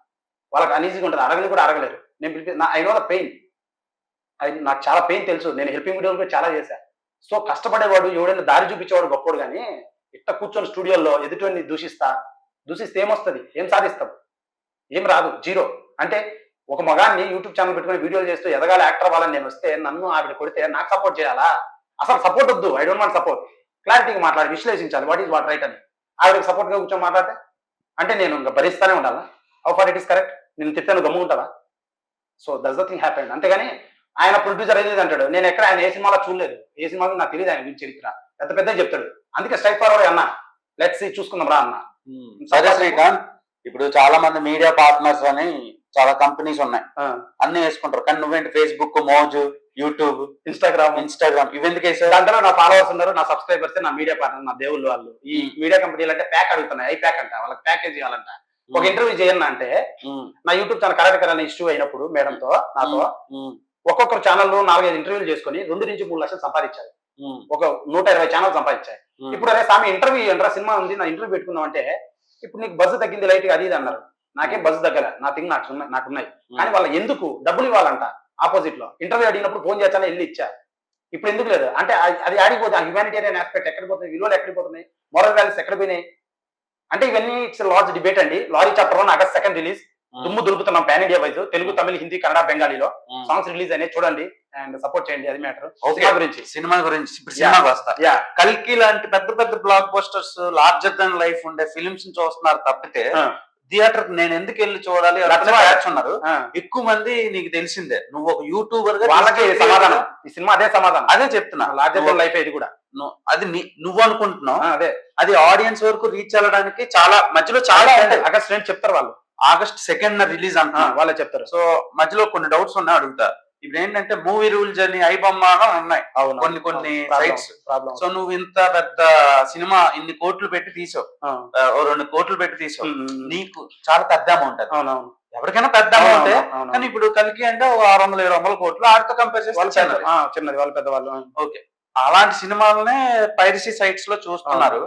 Speaker 2: వాళ్ళకి అనీజీగా ఉంటుంది, అడగని కూడా అడగలేరు. నేను ఐ నో ద పెయిన్, నాకు చాలా పెయిన్ తెలుసు. నేను హెల్పింగ్ వీడియోలు కూడా చాలా చేశా. సో కష్టపడేవాడు, ఎవడైనా దారి చూపించేవాడు గొప్పవాడు. కానీ ఇట్లా కూర్చొని స్టూడియోలో ఎదుటిని దూషిస్తే ఏమొస్తుంది? ఏం సాధిస్తాం? ఏం రాదు, జీరో. అంటే ఒక మగాన్ని యూట్యూబ్ ఛానల్ పెట్టుకుని వీడియోలు చేస్తూ ఎదగాలి, యాక్టర్ అవ్వాలని నేను వస్తే నన్ను ఆవిడ కొడితే నాకు సపోర్ట్ చేయాలా? అసలు సపోర్ట్ వద్దు, ఐ డోంట్ వాంట్ సపోర్ట్. క్లారిటీగా మాట్లాడి విశ్లేషించాలి, వాట్ ఈస్ వాట్ రైట్ అని. ఆవిడకి సపోర్ట్గా కూర్చొని మాట్లాడితే అంటే నేను ఇంకా భరిస్తానే ఉండాలా? How far it is correct? నేను తిట్టాను, గమ్ము ఉంటావా? So that's the thing happened. అంతేగాని ఆయన ప్రొడ్యూసర్ ఏది అంటాడు, నేను ఎక్కడ ఆయన ఏ సినిమాలో చూడలేదు, ఏ సినిమాలో నాకు తెలియదు ఆయన గురించి చరిత్ర, పెద్ద చెప్తాడు. అందుకే స్ట్రైట్ ఫార్వర్డ్ అన్నా, లెట్స్ సీ, చూసుకుందాం రా అన్న.
Speaker 1: సరే శ్రీకాంత్, ఇప్పుడు చాలా మంది మీడియా పార్ట్నర్స్ అని చాలా కంపెనీస్ ఉన్నాయి, అన్ని వేసుకుంటారు. కానీ నువ్వేంటి ఫేస్బుక్, మోజు, యూట్యూబ్, ఇన్స్టాగ్రామ్ ఇవెందుకు వేసావు?
Speaker 2: దాంట్లో నా ఫాలోవర్స్ ఉన్నారు, నా సబ్స్క్రైబర్స్, నా మీడియా పార్ట్నర్, నా దేవుళ్ళు. వాళ్ళు ఈ మీడియా కంపెనీలు అంటే ప్యాక్ అడుగుతున్నాయి, ఐ ప్యాక్ అంట, వాళ్ళకి ప్యాకేజ్ ఇవ్వాలంట. ఒక ఇంటర్వ్యూ చేయను అంటే నా యూట్యూబ్ ఛానల్ కరెక్ట్ అనే ఇష్యూ అయినప్పుడు మేడంతో నాతో ఒక్కొక్కరు ఛానల్ 4-5 ఇంటర్వ్యూలు చేసుకుని 2 నుంచి 3 లక్షలు సంపాదించారు. ఒక 120 ఛానల్ సంపాదించాయి. ఇప్పుడు అదే సామి ఇంటర్వ్యూ ఏంట్రా, సినిమా ఉంది, నా ఇంటర్వ్యూ పెట్టుకుందాం అంటే ఇప్పుడు నీకు బస్సు తగ్గింది లైట్ గా, అది ఇది అన్నారు. నాకేం బస్సు తగ్గలే, నా థింగ్ నాకున్నాయి. కానీ వాళ్ళ ఎందుకు డబ్బులు ఇవ్వాలంట? ఆపోజిట్ లో ఇంటర్వ్యూ అడిగినప్పుడు ఫోన్ చేయాలని వెళ్ళి ఇచ్చా. ఇప్పుడు ఎందుకు లేదు అంటే అది ఆడిపోతుంది. ఆ హ్యూమానిటేరియన్ ఆస్పెక్ట్ ఎక్కడ పోతుంది, విలువలు ఎక్కడికి పోతున్నాయి, మోరల్ వాల్యూస్ ఎక్కడ పోయినాయి అంటే ఇవన్నీ ఇట్స్ లార్జ్ డిబేట్ అండి. Lorry chapter 1 August 2 release. దుమ్ము దులుపుతున్నాం పాన్ ఇండియా వైజ్, తెలుగు, తమిళ, హిందీ, కన్నడ, బెంగాలీలో సాంగ్స్ రిలీజ్ అయినాయి, చూడండి అండ్ సపోర్ట్ చేయండి. అది మ్యాటర్.
Speaker 1: సినిమా గురించి ఇప్పుడు సినిమాకి వస్తా. కల్కి లాంటి పెద్ద పెద్ద black busters, larger Dhan life ఉండే ఫిలిమ్స్ చూస్తున్నారు తప్పితే థియేటర్ నేను ఎందుకు వెళ్ళి చూడాలి ఉన్నారు ఎక్కువ మంది. నీకు తెలిసిందే, నువ్వు ఒక యూట్యూబర్ గా
Speaker 2: వాళ్ళకి సమాధానం, ఈ సినిమా అదే సమాధానం,
Speaker 1: అదే చెప్తున్నా.
Speaker 2: లార్జర్ దన్ లైఫ్ ఇది కూడా
Speaker 1: అది నువ్వు అనుకుంటున్నావు, అదే అది ఆడియన్స్ వరకు రీచ్ అవ్వడానికి చాలా మధ్యలో చాలా
Speaker 2: ఆగస్ట్ 2 చెప్తారు వాళ్ళు,
Speaker 1: ఆగస్ట్ 2 రిలీజ్ అంటున్నా
Speaker 2: వాళ్ళే చెప్తారు.
Speaker 1: సో మధ్యలో కొన్ని డౌట్స్ ఉన్నాయి, అడుగుతా. ఇప్పుడు ఏంటంటే మూవీ రూల్స్ అని ఐబొమ్మ ఉన్నాయి కొన్ని సైట్స్. సో నువ్వు ఇంత పెద్ద సినిమా ఇన్ని కోట్లు పెట్టి తీసావు, 2 కోట్లు పెట్టి తీసావు, నీకు చాలా పెద్ద అమౌంట్ అది. ఎవరికైనా పెద్ద అమౌంట్. కానీ ఇప్పుడు కలికి అంటే 600-700 కోట్లు, ఆడితో కంపేర్ చేస్తే
Speaker 2: చిన్నది, వాళ్ళు పెద్దవాళ్ళు.
Speaker 1: ఓకే, అలాంటి సినిమాలనే పైరసీ సైట్స్ లో చూస్తున్నారు.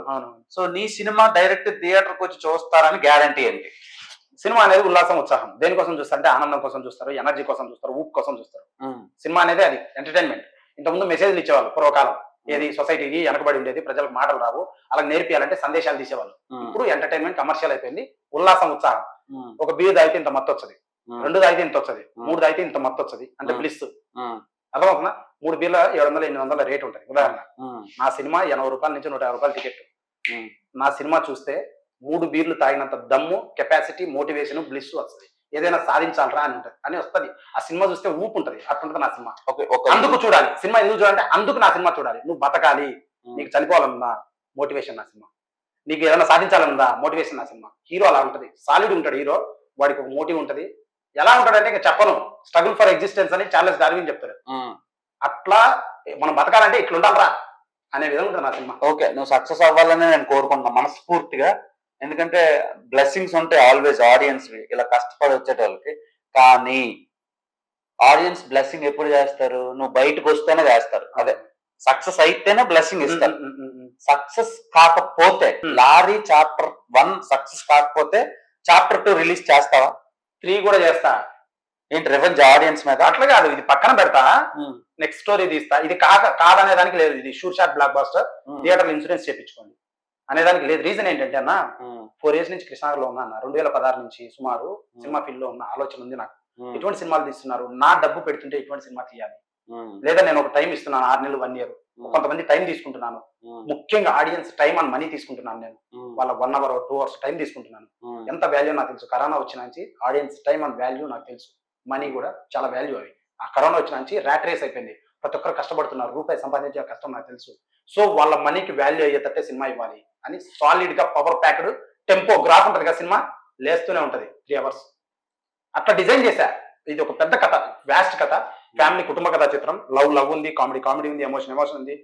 Speaker 1: సో నీ సినిమా డైరెక్ట్ థియేటర్ కు వచ్చి చూస్తారని గ్యారంటీ ఏంటి?
Speaker 2: సినిమా అనేది ఉల్లాసం, ఉత్సాహం. దేనికోసం చూస్తారు అంటే ఆనందం కోసం చూస్తారు, ఎనర్జీ కోసం చూస్తారు, ఊపు కోసం చూస్తారు. సినిమా అనేది అది ఎంటర్టైన్మెంట్. ఇంతకుముందు మెసేజ్లు ఇచ్చేవాళ్ళు పూర్వకాలం, ఏది సొసైటీకి వెనకబడి ఉండేది, ప్రజలకు మాటలు రావు, అలా నేర్పియాలంటే సందేశాలు తీసేవాళ్ళు. ఇప్పుడు ఎంటర్టైన్మెంట్ కమర్షియల్ అయిపోయింది, ఉల్లాసం, ఉత్సాహం. ఒక బీర్ తాగితే ఇంత మత్తు వచ్చది, 2 తాగితే ఇంత వచ్చది, 3 తాగితే ఇంత మత్తు వచ్చది, అంటే బ్లిస్. అర్థమవుతుందా? 3 బీర్ల 700-800 రేట్ ఉంటుంది. ఉదాహరణ, నా సినిమా 80 రూపాయల నుంచి 150 రూపాయలు టికెట్. నా సినిమా చూస్తే 3 బీర్లు తాగినంత దమ్ము, కెపాసిటీ, మోటివేషన్, బ్లిస్ వస్తుంది. ఏదైనా సాధించాలరా అని ఉంటుంది అని వస్తుంది. ఆ సినిమా చూస్తే ఊపు ఉంటుంది, అట్లుంటుంది నా సినిమా. అందుకు చూడాలి సినిమా. ఎందుకు చూడాలంటే అందుకు నా సినిమా చూడాలి. నువ్వు బతకాలి, నీకు చనిపోవాలన్నా మోటివేషన్ నా సినిమా. నీకు ఏదైనా సాధించాలని ఉందా మోటివేషన్ నా సినిమా. హీరో అలా ఉంటది, సాలిడ్ ఉంటాడు హీరో, వాడికి ఒక మోటివ్ ఉంటది. ఎలా ఉంటాడంటే ఇంకా చెప్పను, స్ట్రగుల్ ఫర్ ఎగ్జిస్టెన్స్ అని చార్లెస్ డార్విన్ చెప్తాడు. అట్లా మనం బతకాలంటే ఇట్లా ఉండాలరా అనే విధంగా ఉంటుంది నా సినిమా.
Speaker 1: ఓకే, నువ్వు సక్సెస్ అవ్వాలని నేను కోరుకుంటున్నా మనస్ఫూర్తిగా. ఎందుకంటే బ్లెస్సింగ్స్ ఉంటాయి ఆల్వేస్ ఆడియన్స్ ఇలా కష్టపడి వచ్చేటోళ్ళకి. కానీ ఆడియన్స్ బ్లెస్సింగ్ ఎప్పుడు చేస్తారు? నువ్వు బయటకు వస్తేనే చేస్తారు. అదే సక్సెస్ అయితేనే బ్లెస్సింగ్ ఇస్తారు. సక్సెస్ కాకపోతే లారీ చాప్టర్ 1 సక్సెస్ కాకపోతే చాప్టర్ 2 రిలీజ్ చేస్తావా?
Speaker 2: 3 కూడా చేస్తా.
Speaker 1: ఏంటి రివెంజ్ ఆడియన్స్ మీద?
Speaker 2: అట్లా కాదు, ఇది పక్కన పెడతా, నెక్స్ట్ స్టోరీ తీస్తా. ఇది కాదనే దానికి లేదు, ఇది sure shot blockbuster, theatre insurance చేయించుకోండి అనేదానికి లేదు. రీజన్ ఏంటంటే అన్న 4 years నుంచి కృష్ణాగర్లో ఉన్నా అన్న, 2016 నుంచి సుమారు సినిమా ఫీల్డ్ లో ఉన్న ఆలోచన ఉంది నాకు. ఎటువంటి సినిమాలు తీస్తున్నారు, నా డబ్బు పెడుతుంటే ఎటువంటి సినిమా తీయాలి, లేదా నేను ఒక టైం ఇస్తున్నాను 6 నెలలు 1 year, కొంతమంది టైం తీసుకుంటున్నాను, ముఖ్యంగా ఆడియన్స్ టైం అండ్ మనీ తీసుకుంటున్నాను నేను. వాళ్ళ 1 hour 2 hours టైం తీసుకుంటున్నాను. ఎంత వాల్యూ నాకు తెలుసు. కరోనా వచ్చిన నుంచి ఆడియన్స్ టైం అండ్ వాల్యూ నాకు తెలుసు, మనీ కూడా చాలా వాల్యూ అవి. ఆ కరోనా వచ్చిన నుంచి ర్యాట్ రేస్ అయిపోయింది, ప్రతి ఒక్కరు కష్టపడుతున్నారు, రూపాయి సంపాదించే కష్టం నాకు తెలుసు. సో వాళ్ళ మనీకి వాల్యూ అయ్యేటట్టే సినిమా ఇవ్వాలి అని సాలిడ్ గా పవర్ ప్యాక్డ్ టెంపో గ్రాఫ్ ఉంటది కదా, సినిమా లేస్తూనే ఉంటది 3 hours అట్లా డిజైన్ చేశా. ఇది ఒక పెద్ద కథ, వ్యాస్ట్ కథ, ఫ్యామిలీ కుటుంబ కథా చిత్రం. లవ్ ఉంది, కామెడీ ఉంది, ఎమోషన్ ఉంది,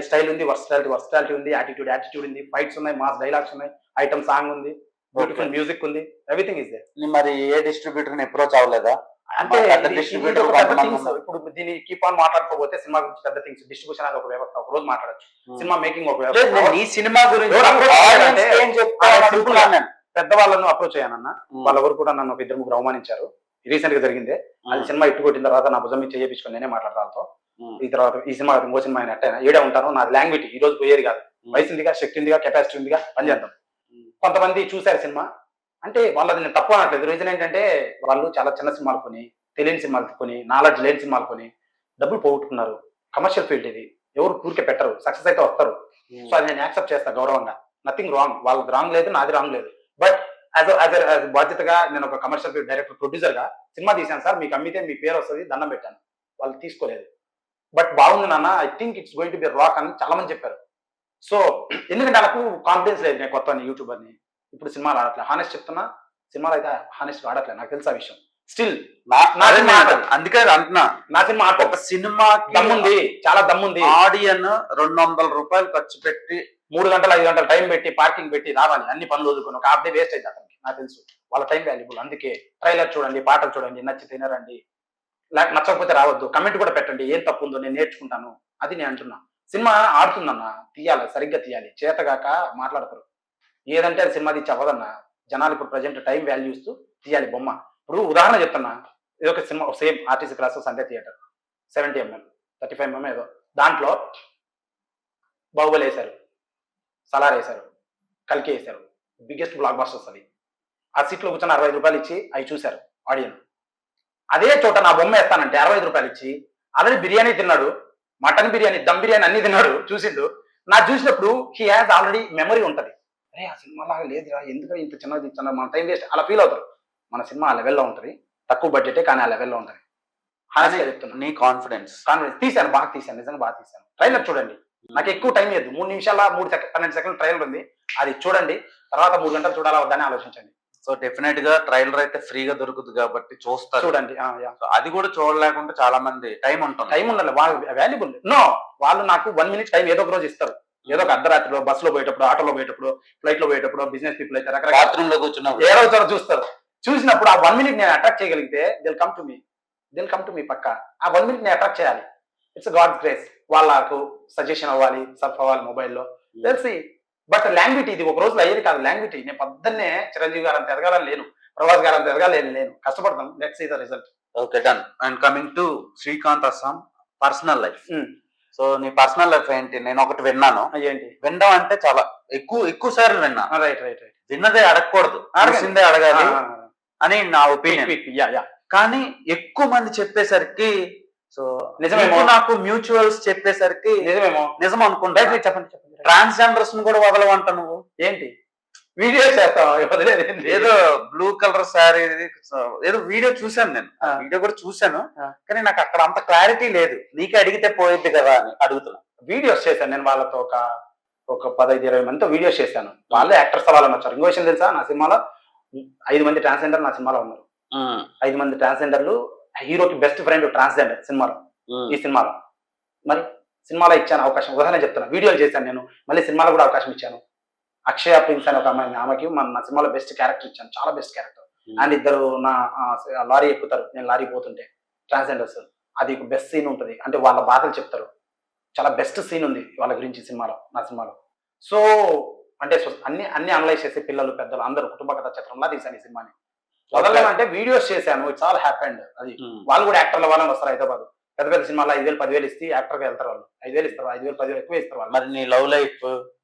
Speaker 2: స్టైల్ ఉంది, వర్సిటాలిటీ ఉంది, యాటిట్యూడ్ ఉంది, ఫైట్స్ ఉన్నాయి, మాస్ డైలాగ్స్ ఉన్నాయి, ఐటమ్ సాంగ్ ఉంది, బ్యూటిఫుల్ మ్యూజిక్ ఉంది, ఎవ్రీథింగ్ ఇస్ దేర్.
Speaker 1: మరి ఏ డిస్ట్రిబ్యూటర్ ని అప్రోచ్ అవ్వలేదా?
Speaker 2: అంటే ఇప్పుడు దీన్ని కీప్ ఆన్ మాట్లాడుకోబోతే సినిమా గురించి పెద్ద థింగ్స్, డిస్ట్రిబ్యూషన్ అది ఒక వ్యవస్థ, ఒక రోజు మాట్లాడచ్చు. సినిమా మేకింగ్ ఒక వ్యవస్థ.
Speaker 1: ఈ సినిమా గురించి
Speaker 2: పెద్దవాళ్ళను అప్రోచ్ అయ్యానన్న, వాళ్ళెవరు కూడా నన్ను ఒక 2-3 అవమానించారు. రీసెంట్ గా జరిగిందే అది. సినిమా ఇట్టు కొట్టిన తర్వాత నా భుజం మీద చేయించుకొని నేనే మాట్లాడతాను. ఈ తర్వాత ఈ సినిమా ఇంకో సినిమా ఆయన ఎట్టయినా ఏడే ఉంటాను, నాది లాంగ్వేజ్ ఈ రోజు పోయేది కాదు. వయసు ఉందిగా, శక్తి ఉందిగా, కెపాసిటీ ఉందిగా, పనిచేద్దాం. కొంతమంది చూశారు సినిమా, అంటే వాళ్ళది నేను తప్పు అనట్లేదు. రీజన్ ఏంటంటే వాళ్ళు చాలా చిన్న సినిమాలు కొని, తెలియని సినిమాలు కొని, నాలెడ్జ్ లేని సినిమాలు కొని డబ్బులు పోగొట్టుకున్నారు. కమర్షియల్ ఫీల్డ్ ఇది, ఎవరు ఊరికే పెట్టరు, సక్సెస్ అయితే వస్తారు. సో అది నేను యాక్సెప్ట్ చేస్తా గౌరవంగా, నథింగ్ రాంగ్. వాళ్ళది రాంగ్ లేదు, నాది రాంగ్ లేదు. బట్ యాజ్ బాధ్యతగా నేను ఒక కమర్షియల్ ఫీల్డ్ డైరెక్టర్, ప్రొడ్యూసర్ గా సినిమా తీశాను సార్, మీకు అమ్మితే మీ పేరు వస్తుంది, దండం పెట్టాను. వాళ్ళు తీసుకోలేదు. బట్ బాగుంది నాన్న, I think it's going to be rock అని చాలా మంది చెప్పారు. సో ఎందుకంటే నాకు కాన్ఫిడెన్స్ లేదు, నేను కొత్త యూట్యూబర్ని, ఇప్పుడు సినిమాలు ఆడట్లేదు. హానెస్ట్ చెప్తున్నా, సినిమాలు అయితే హానెస్ట్ ఆడట్లేదు, నాకు తెలుసు ఆ విషయం. స్టిల్
Speaker 1: అందుకే అంటున్నా,
Speaker 2: నా సినిమా
Speaker 1: ఒక సినిమా
Speaker 2: దమ్ముంది, చాలా దమ్ముంది.
Speaker 1: ఆడియన్ 200 రూపాయలు ఖర్చు పెట్టి
Speaker 2: 3 గంటలు 5 గంటలు టైం పెట్టి పార్కింగ్ పెట్టి రావాలి, అన్ని పనులు వదులుకొని ఒక హాఫ్ డే వేస్ట్ అయింది అతనికి, నాకు తెలుసు. వాళ్ళ టైం వాల్యుబుల్. అందుకే ట్రైలర్ చూడండి, పాటలు చూడండి, నచ్చి తినరండి, నచ్చకపోతే రావద్దు, కమెంట్ కూడా పెట్టండి, ఏం తప్పు ఉందో నేను నేర్చుకుంటాను. అది నేను అంటున్నా. సినిమా ఆడుతుందన్న, తీయాలి, సరిగ్గా తీయాలి. చేతగాక మాట్లాడతారు, ఏదంటే అది సినిమా తీసి అవ్వదన్న. జనాలు ఇప్పుడు ప్రజెంట్ టైం వాల్యూ ఇస్తూ తీయాలి బొమ్మ. ఇప్పుడు ఉదాహరణ చెప్తున్నా, ఇది ఒక cinema, same RTC class Sunday theatre 70 mm 35 mm ఏదో, దాంట్లో బాహుబలి వేశారు, సలార్ వేశారు, కల్కి వేశారు, బిగ్గెస్ట్ బ్లాక్ బాస్టర్స్ అది. ఆ సీట్లో కూర్చొని 65 రూపాయలు ఇచ్చి అవి చూశారు ఆడియన్స్. అదే చోట నా బొమ్మ వేస్తానంటే 65 రూపాయలు ఇచ్చి అదే బిర్యానీ తిన్నాడు, మటన్ బిర్యానీ, దమ్ బిర్యానీ అన్ని తిన్నాడు, చూసిండు. నా చూసినప్పుడు హీ హ్యాస్ ఆల్రెడీ మెమరీ ఉంటది. అరే ఆ సినిమా లాగా లేదురా, ఎందుకంటే ఇంత చిన్నది ఇచ్చాను, మన టైం వేస్ట్, అలా ఫీల్ అవుతారు. మన సినిమా ఆ లెవెల్లో ఉంటుంది, తక్కువ బడ్జెటే కానీ ఆ లెవెల్లో ఉంటుంది. హానెస్ట్గా చెప్తున్నా,
Speaker 1: నీ కాన్ఫిడెన్స్
Speaker 2: తీశాను, బాగా తీశాను, నిజంగా బాగా తీశాను. ట్రైలర్ చూడండి, నాకు ఎక్కువ టైం లేదు, 3 నిమిషాల 12 సెకండ్ల ట్రైలర్ ఉంది, అది చూడండి. తర్వాత 3 గంటలు చూడాలా వద్దని ఆలోచించండి.
Speaker 1: సో డెఫినెట్ గా ట్రైలర్ అయితే ఫ్రీగా దొరుకుతుంది కాబట్టి చూస్తారు,
Speaker 2: చూడండి.
Speaker 1: అది కూడా చూడలేకుండా చాలా మంది టైం ఉంటుంది,
Speaker 2: టైం ఉండాలి, వాళ్ళు వాల్యుబుల్. నో, వాళ్ళు నాకు 1 minute టైం ఏదో ఒక రోజు ఇస్తారు, ఏదో ఒక అర్ధరాత్రిలో, బస్సులో పోయేటప్పుడు, ఆటోలో పోయేటప్పుడు, ఫ్లైట్ లో పోయేటప్పుడు, బిజినెస్ పీపుల్ అయితే రకరకాల
Speaker 1: బాత్రూమ్ లో కూర్చున్నప్పుడు
Speaker 2: ఏదో ఒకసారి చూస్తారు. చూసినప్పుడు ఆ 1 minute నేను అట్రాక్ట్ చేయగలిగితే దిల్ కమ్ టు మీ పక్క. ఆ 1 minute నేను అట్రాక్ట్ చేయాలి. It's God's grace. వాళ్ళకు సజెషన్ అవ్వాలి, సర్ఫ్ అవ్వాలి మొబైల్లో, తెలిసి. బట్ లాంగ్వేజ్ ఇది ఒక రోజులో అయ్యేది కాదు. లాంగ్వేజ్ నేను పొద్దున్నే చిరంజీవి గారు అంత ఎదగాలని లేను, ప్రభాస్ గారు అంత ఎదగాలని లేను, కష్టపడతాం. Let's see the result.
Speaker 1: Okay, done. And coming to Srikanth అస్సాం పర్సనల్ లైఫ్. సో నీ పర్సనల్ లైఫ్ ఏంటి? నేను ఒకటి విన్నాను.
Speaker 2: ఏంటి?
Speaker 1: వినడం అంటే చాలా ఎక్కువ సార్లు విన్నా.
Speaker 2: రైట్.
Speaker 1: విన్నదే అడగకూడదు, అడగాల్సిందే అడగాలి అని నా ఒపీనియన్. కానీ ఎక్కువ మంది చెప్పేసరికి, సో నిజమేమో, నాకు మ్యూచువల్స్ చెప్పేసరికి నిజం అనుకుంటా.
Speaker 2: చెప్పండి.
Speaker 1: ట్రాన్స్జెండర్స్ ని కూడా వదలవంట నువ్వు.
Speaker 2: ఏంటి వీడియో చేస్తావు?
Speaker 1: ఏదో బ్లూ కలర్ శారీ ఏదో వీడియో చూశాను, నేను వీడియో కూడా చూశాను, కానీ నాకు అక్కడ అంత క్లారిటీ లేదు. నీకే అడిగితే పోయిద్ది కదా అని అడుగుతున్నా.
Speaker 2: వీడియోస్ చేశాను నేను వాళ్ళతో, ఒక 15-20 మందితో వీడియోస్ చేశాను. వాళ్ళే యాక్టర్స్ అవ్వాలని వచ్చారు. ఇంకో విషయం తెలుసా, నా సినిమాలో 5 మంది ట్రాన్స్జెండర్ నా సినిమాలో ఉన్నారు. 5 మంది ట్రాన్స్జెండర్లు, హీరోకి బెస్ట్ ఫ్రెండ్ ట్రాన్స్జెండర్ సినిమాలో, ఈ సినిమాలో. మరి సినిమాలో ఇచ్చాను అవకాశం, ఉదాహరణ చెప్తున్నా. వీడియోలు చేశాను నేను, మళ్ళీ సినిమాలో కూడా అవకాశం ఇచ్చాను. అక్షయ ప్రిన్స్ అనే ఒక అమ్మాయి, ఆమెకి నా సినిమాలో బెస్ట్ క్యారెక్టర్ ఇచ్చాను, చాలా బెస్ట్ క్యారెక్టర్. అండ్ ఇద్దరు నా లారీ ఎక్కుతారు, నేను లారీ పోతుంటే, ట్రాన్స్జెండర్స్. అది బెస్ట్ సీన్ ఉంటుంది, అంటే వాళ్ళ బాధలు చెప్తారు. చాలా బెస్ట్ సీన్ ఉంది వాళ్ళ గురించి సినిమాలో, నా సినిమాలో. సో అంటే అన్ని అనలైజ్ చేసి పిల్లలు పెద్దలు అందరూ కుటుంబ కథ చిత్రంలా తీశాను ఈ సినిమాని. వదలలేమంటే వీడియోస్ చేశాను, ఇట్స్ ఆల్ హ్యాపెండ్. అది వాళ్ళు కూడా యాక్టర్ల వాళ్ళని వస్తారు హైదరాబాద్. పెద్ద పెద్ద సినిమాలో 5,000-10,000 ఇస్తే యాక్టర్ గా వెళ్తారు వాళ్ళు. 5,000 ఇస్తారు, 5,000-10,000 ఎక్కువ ఇస్తారు వాళ్ళు.
Speaker 1: మరి నీ love life,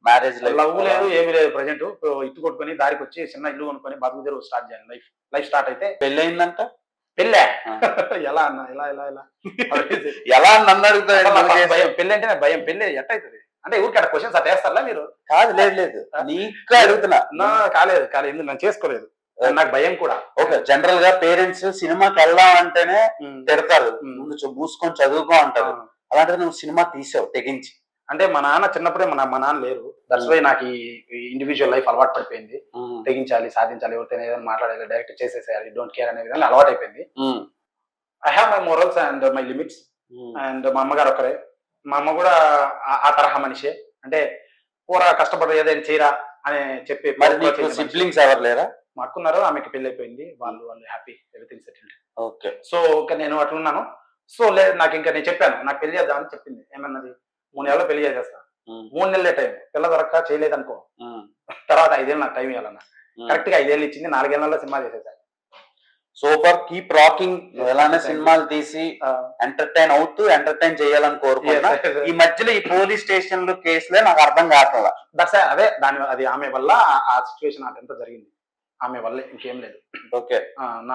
Speaker 1: marriage life?
Speaker 2: Love లేదు, ఏమీ లేదు. ప్రజెంట్ ఇట్టు కొట్టుకొని దారికి వచ్చి చిన్న ఇల్లు కొనుక్కొని బతుకు తెరువు స్టార్ట్ చేయాలి. లైఫ్ స్టార్ట్ అయితే.
Speaker 1: పెళ్ళయిందంట?
Speaker 2: పెళ్ళే ఎలా అన్న, ఎలా ఎలా ఎలా
Speaker 1: ఎలా నన్ను అడుగుతాడు?
Speaker 2: భయం, పెళ్ళి అంటే భయం. పెళ్ళి ఎట్ట అవుతుంది అంటే ఊరికి అక్కడ క్వశ్చన్స్ అట్ట వేస్తారా మీరు?
Speaker 1: కాదు, లేదు నీకు అడుగుతున్నా.
Speaker 2: కాలేదు ఎందుకు నన్ను చేసుకోలేదు, నాకు భయం కూడా.
Speaker 1: ఓకే, జనరల్ గా పేరెంట్స్ సినిమాకి వెళ్దాం అంటేనే తిడతారు, ముందు మూసుకొని చదువుకో అంటారు. అలాంటిది నువ్వు సినిమా తీసావు తెగించి.
Speaker 2: అంటే మా నాన్న చిన్నప్పుడే మా నాన్న లేరు, దట్స్ వై నాకు ఈ ఇండివిజువల్ లైఫ్ అలవాటు పడిపోయింది. తెగించాలి, సాధించాలి, ఎవరితో ఏదైనా మాట్లాడాలి, డైరెక్ట్ చేసేసేయాలి, డోంట్ కేర్ అనే విధంగా అలవాటు అయిపోయింది. I have my morals and my limits. And మా అమ్మగారు ఒకరే, మా అమ్మ కూడా ఆ తరహా మనిషే. అంటే పూరా కష్టపడి ఏదైనా చేయరా అని చెప్పి.
Speaker 1: సిబ్లింగ్స్ ఎవరు లేరా?
Speaker 2: మా అక్కున్నారు, ఆమెకి పెళ్లి అయిపోయింది, వాళ్ళు happy, everything settled.
Speaker 1: Okay.
Speaker 2: So ఇంకా నేను అట్లున్నాను. సో లేదు, నాకు ఇంకా నేను చెప్పాను నాకు పెళ్లి చేద్దామని చెప్పింది. ఏమన్నది, 3 నెలల్లో పెళ్లి చేసేస్తా. 3 నెలలే టైం, పిల్ల దొరక్క చేయలేదనుకో, తర్వాత 5 ఏళ్ళు నాకు టైం ఇవ్వాలన్నా. కరెక్ట్ గా 5 ఏళ్ళు ఇచ్చింది, 4 ఏళ్లలో సినిమా చేసేసాను.
Speaker 1: Super, keep rocking. ఎలానే సినిమాలు తీసి ఎంటర్టైన్ చేయాలని కోరుకుంటున్నా. ఈ మధ్యలో ఈ పోలీస్ స్టేషన్లు కేసులే నాకు అర్థం కావట్లా.
Speaker 2: అదే అది ఆమె వల్ల ఆ సిచ్యువేషన్ అదంతా జరిగింది, ఆమె వల్లే, ఇంకేం లేదు.
Speaker 1: ఓకే,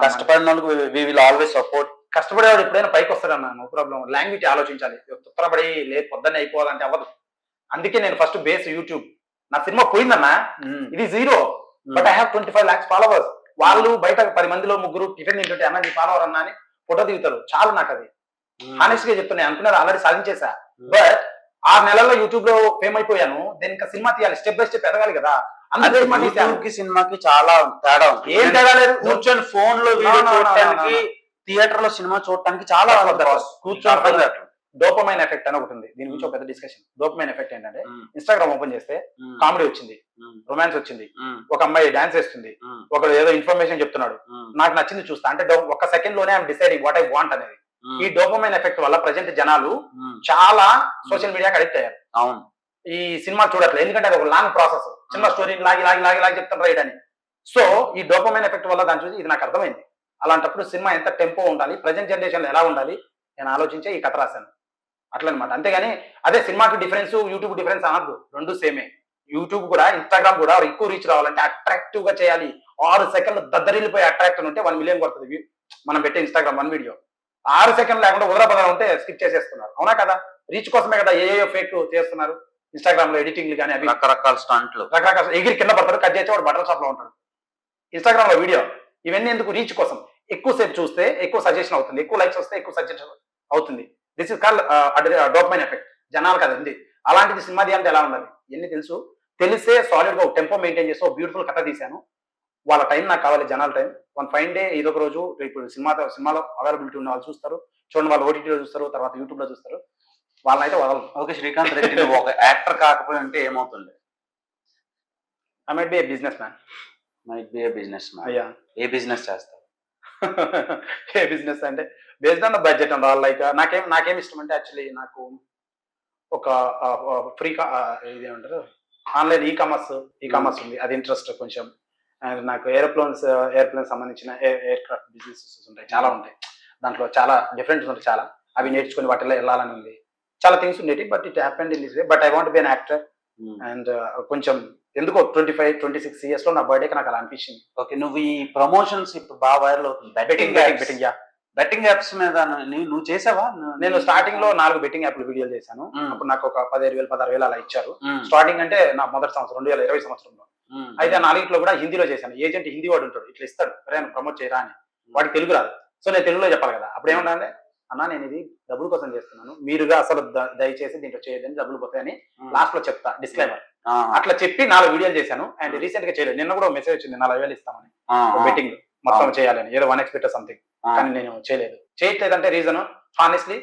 Speaker 1: కష్టపడిన వాళ్ళకి వి విల్ ఆల్వేస్ సపోర్ట్.
Speaker 2: కష్టపడేవాడు ఎప్పుడైనా పైకి వస్తాడన్నా, నో ప్రాబ్లం. లాంగ్వేజ్ ఆలోచించాలి, తొత్తరపడి లేదు పొద్దున్నే అయిపోవాలంటే అవ్వదు. అందుకే నేను ఫస్ట్ బేస్ యూట్యూబ్. నా సినిమా పోయిందన్నా, ఇది 0, but I have 25 lakhs followers. వాళ్ళు బయట 10 మందిలో 3 టిఫిన్ తింటుంటే అన్న నీ ఫాలోవర్ అన్నా అని ఫోటో దిగుతారు, చాలు నాకు అది. హానెస్ట్ గా చెప్తున్నా, అనుకున్నారు ఆల్రెడీ సాధించేసా. బట్ 6 నెలల్లో యూట్యూబ్ లో ఫేమ్ అయిపోయాను. దీనికి సినిమా తీయాలి, స్టెప్ బై స్టెప్ ఎదగాలి కదా.
Speaker 1: అందుకే సినిమాకి చాలా తేడా ఉంది.
Speaker 2: ఏం తేడా లేదు,
Speaker 1: కూర్చొని ఫోన్ లో వీడియో చూడటానికి, థియేటర్ లో సినిమా చూడటానికి చాలా కూర్చొని.
Speaker 2: డోపమైన్ ఎఫెక్ట్ అని ఒకటి ఉంది, దీని గురించి ఒక పెద్ద డిస్కషన్. డోపమైన్ ఎఫెక్ట్ ఏంటంటే, ఇన్స్టాగ్రామ్ ఓపెన్ చేస్తే కామెడీ వచ్చింది, రొమాన్స్ వచ్చింది, ఒక అమ్మాయి డాన్స్ వేస్తుంది, ఒకడు ఏదో ఇన్ఫర్మేషన్ చెప్తున్నాడు, నాకు నచ్చింది చూస్తా అంటే 1 సెకండ్ లోనే I'm deciding what I want అనేది. ఈ డోపమైన్ ఎఫెక్ట్ వల్ల ప్రజెంట్ జనాలు చాలా సోషల్ మీడియాకి అడిక్ట్ అయ్యారు.
Speaker 1: అవును,
Speaker 2: ఈ సినిమా చూడట్లేదు, ఎందుకంటే అది ఒక లాంగ్ ప్రాసెస్, చిన్న స్టోరీని లాగి లాగి లాగి లాగి చెప్తాను రైట్ అని. సో ఈ డోపమైన్ ఎఫెక్ట్ వల్ల దాని చూసి ఇది నాకు అర్థమైంది. అలాంటప్పుడు సినిమా ఎంత టెంపో ఉండాలి, ప్రజెంట్ జనరేషన్ లో ఎలా ఉండాలి నేను ఆలోచించే ఈ కథ రాశాను అట్లనమాట. అంతేగాని అదే సినిమాకి డిఫరెన్స్, యూట్యూబ్ డిఫరెన్స్ అనద్దు, 2 సేమే. యూట్యూబ్ కూడా, ఇన్స్టాగ్రామ్ కూడా ఎక్కువ రీచ్ రావాలంటే అట్రాక్టివ్ గా చేయాలి. 6 సెకండ్లు దద్దరిల్లిపోయి అట్రాక్ట్ ఉంటే 1 మిలియన్ కొడుతుంది మనం పెట్టే ఇన్స్టాగ్రామ్ 1 వీడియో. 6 సెకండ్ లేకుండా ఉదరపదం ఉంటే స్కిప్ చేసేస్తున్నారు, అవునా కదా? రీచ్ కోసమే కదా ఏయో ఫేక్ చేస్తున్నారు ఇన్స్టాగ్రామ్ లో, ఎడిటింగ్లు కానీ అవి
Speaker 1: రకరకాల స్టంట్లు,
Speaker 2: రకరకాల ఎగిరి కింద పడతారు, కట్ చేసి వాడు బట్టల షాప్ లో ఉంటాడు. ఇన్స్టాగ్రామ్ లో వీడియో ఇవన్నీ ఎందుకు? రీచ్ కోసం. ఎక్కువసేపు చూస్తే ఎక్కువ సజెషన్ అవుతుంది, ఎక్కువ లైక్స్ వస్తే ఎక్కువ సజెషన్ అవుతుంది. This is called dopamine effect. జనాలు కదా ఉంది. అలాంటిది సినిమా అంటే ఎలా ఉండాలి ఎన్ని తెలిసే సాలిడ్ గా టెంపో మెయింటైన్ చేసి బ్యూటిఫుల్ కథ తీశాను. వాళ్ళ టైం నాకు కావాలి, జనాల టైం. 1 ఫైన్ డే ఏదో ఒక రోజు ఇప్పుడు సినిమాలో అవైలబిలిటీ ఉన్న వాళ్ళు చూస్తారు, చూడండి, వాళ్ళు ఓటీటీలో చూస్తారు, తర్వాత యూట్యూబ్ లో చూస్తారు, వాళ్ళనైతే వదలరు.
Speaker 1: ఓకే శ్రీకాంత్ రెడ్డి, నువ్వు ఒక యాక్టర్ కాకపోయి ఉంటే ఏమవుతుంది?
Speaker 2: I might be A business man.
Speaker 1: అయ్యా, ఏ బిజినెస్ చేస్తావు?
Speaker 2: ఏ బిజినెస్ అంటే based on the budget and all. Like నాకేం ఇష్టం అంటే, యాక్చువల్లీ నాకు ఒక ఫ్రీ ఇదేమంటారు ఆన్లైన్ ఈ కామర్స్ ఉంది, అది ఇంట్రెస్ట్ కొంచెం. అండ్ నాకు ఏరోప్లేన్స్ సంబంధించిన ఎయిర్ క్రాఫ్ట్ బిజినెసెస్ ఉంటాయి, చాలా ఉంటాయి. దాంట్లో చాలా డిఫరెంట్స్ ఉంటాయి, చాలా అవి నేర్చుకుని వాటిలో వెళ్ళాలని ఉంది. చాలా థింగ్స్ ఉండేవి, but it happened in this way. But I want be an actor. And కొంచెం ఎందుకో 25-26 years లో నా బర్త్డేకి నాకు అలా అనిపించింది.
Speaker 1: ఓకే, నువ్వు ఈ ప్రమోషన్స్ ఇప్పుడు బాగా వైరల్ అవుతుంది, బెట్టింగ్ యాప్స్ మీద నువ్వు చేసావా?
Speaker 2: నేను స్టార్టింగ్ లో 4 బెట్టింగ్ యాప్లు వీడియోలు చేశాను. అప్పుడు నాకు ఒక 15,000-16,000 అలా ఇచ్చారు. స్టార్టింగ్ అంటే నా మొదటి సంవత్సరం 2020 సంవత్సరంలో. అయితే 4 కూడా హిందీలో చేశాను. ఏజెంట్ హిందీ వాడు ఉంటాడు, ఇట్లా ఇస్తాడు, ప్రమోట్ చేయరా అని. వాడికి తెలుగు రాదు, సో నేను తెలుగులో చెప్పాలి కదా. అప్పుడు ఏమన్నా, అన్నా నేను ఇది డబ్బుల కోసం చేస్తున్నాను, మీరుగా అసలు దయచేసి దీంట్లో చేయదని, డబ్బులు పోతాయని లాస్ట్ లో చెప్తా, డిస్క్లైమర్. అట్లా చెప్పి 4 వీడియోలు చేశాను అండ్ రీసెంట్ గా చేయలేదు. నిన్న కూడా మెసేజ్ వచ్చింది 40,000 ఇస్తామని బెట్టింగ్ మొత్తం చేయాలని, ఏదో 1 ఎక్స్పెక్ట్ సంథింగ్. కానీ నేను చేయట్లేదంటే రీజన్ హానెస్ట్లీ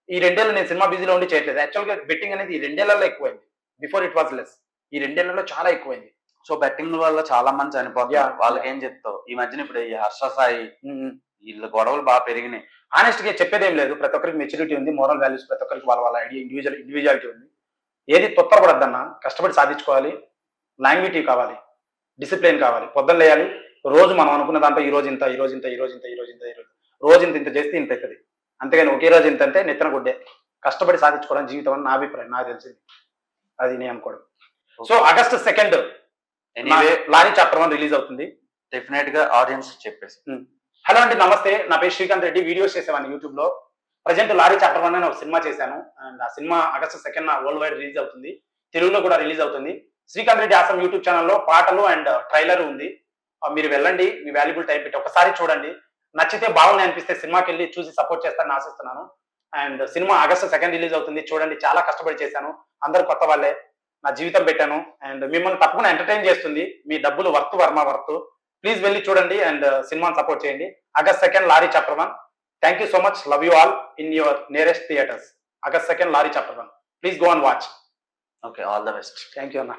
Speaker 2: ఈ 2 ఏళ్ళు నేను సినిమా బిజీలో ఉండి చేయట్లేదు. యాక్చువల్ గా బెట్టింగ్ అనేది ఈ 2 ఏళ్లలో ఎక్కువైంది. Before it was less. ఈ 2 ఏళ్లలో చాలా ఎక్కువైంది.
Speaker 1: సో బెట్టింగ్ వల్ల చాలా మంది చనిపోతున్నారు. వాళ్ళకి ఏం చెప్తావు? ఈ మధ్యన ఇప్పుడు ఈ హర్ష సాయి వీళ్ళ గొడవలు బాగా పెరిగినాయి.
Speaker 2: హానెస్ట్ గా చెప్పేది ఏం లేదు. ప్రతి ఒక్కరికి మెచ్యూరిటీ ఉంది, మోరల్ వాల్యూస్ ప్రతి ఒక్కరికి వాళ్ళ వాళ్ళ ఐడియా ఇండివిజువాలిటీ ఉంది. ఏది తొత్తరపడద్దన్నా, కష్టపడి సాధించుకోవాలి, లాంగ్విటీ కావాలి, డిసిప్లిన్ కావాలి, పొద్దున్న లేయాలి. రోజు మనం అనుకున్న దాంట్లో ఈ రోజు ఇంత రోజు ఇంత చేస్తే ఇంత అవుతుంది. అంతేగాని ఒకే రోజు ఇంత అంటే నెత్తన గుడ్డే. కష్టపడి సాధించుకోవడం జీవితం అని నా అభిప్రాయం, నాకు తెలిసింది అది నేను అనుకోవడం. So August 2 lorry chapter 1 release అవుతుంది.
Speaker 1: డెఫినెట్ గా ఆడియన్స్ చెప్పేసి.
Speaker 2: హలో అండి, నమస్తే. నా పేరు శ్రీకాంత్ రెడ్డి. వీడియోస్ చేసేవాడిని యూట్యూబ్ లో. ప్రజెంట్ లారీ చాప్టర్ 1 అని ఒక సినిమా చేశాను అండ్ ఆ cinema August 2 world wide release అవుతుంది. తెలుగులో కూడా రిలీజ్ అవుతుంది. శ్రీకాంత్ రెడ్డి ఆసం యూట్యూబ్ ఛానల్లో పాటలు అండ్ ట్రైలర్ ఉంది. మీరు వెళ్ళండి, మీ వాల్యుబుల్ టైం పెట్టి ఒకసారి చూడండి. నచ్చితే బాగున్నాయి అనిపిస్తే సినిమాకి వెళ్ళి చూసి సపోర్ట్ చేస్తారని ఆశిస్తున్నాను. అండ్ సినిమా August 2 రిలీజ్ అవుతుంది. చూడండి, చాలా కష్టపడి చేశాను. అందరు కొత్త వాళ్ళే, నా జీవితం పెట్టాను అండ్ మిమ్మల్ని తప్పకుండా ఎంటర్టైన్ చేస్తుంది. మీ డబ్బులు వర్త్. ప్లీజ్ వెళ్ళి చూడండి అండ్ సినిమాని సపోర్ట్ చేయండి. August 2 lorry chapter 1. Thank you so much. Love you all in your nearest theatres. August 2 lorry chapter 1. Please go and watch.
Speaker 1: Okay, all the best.
Speaker 2: Thank you అన్న.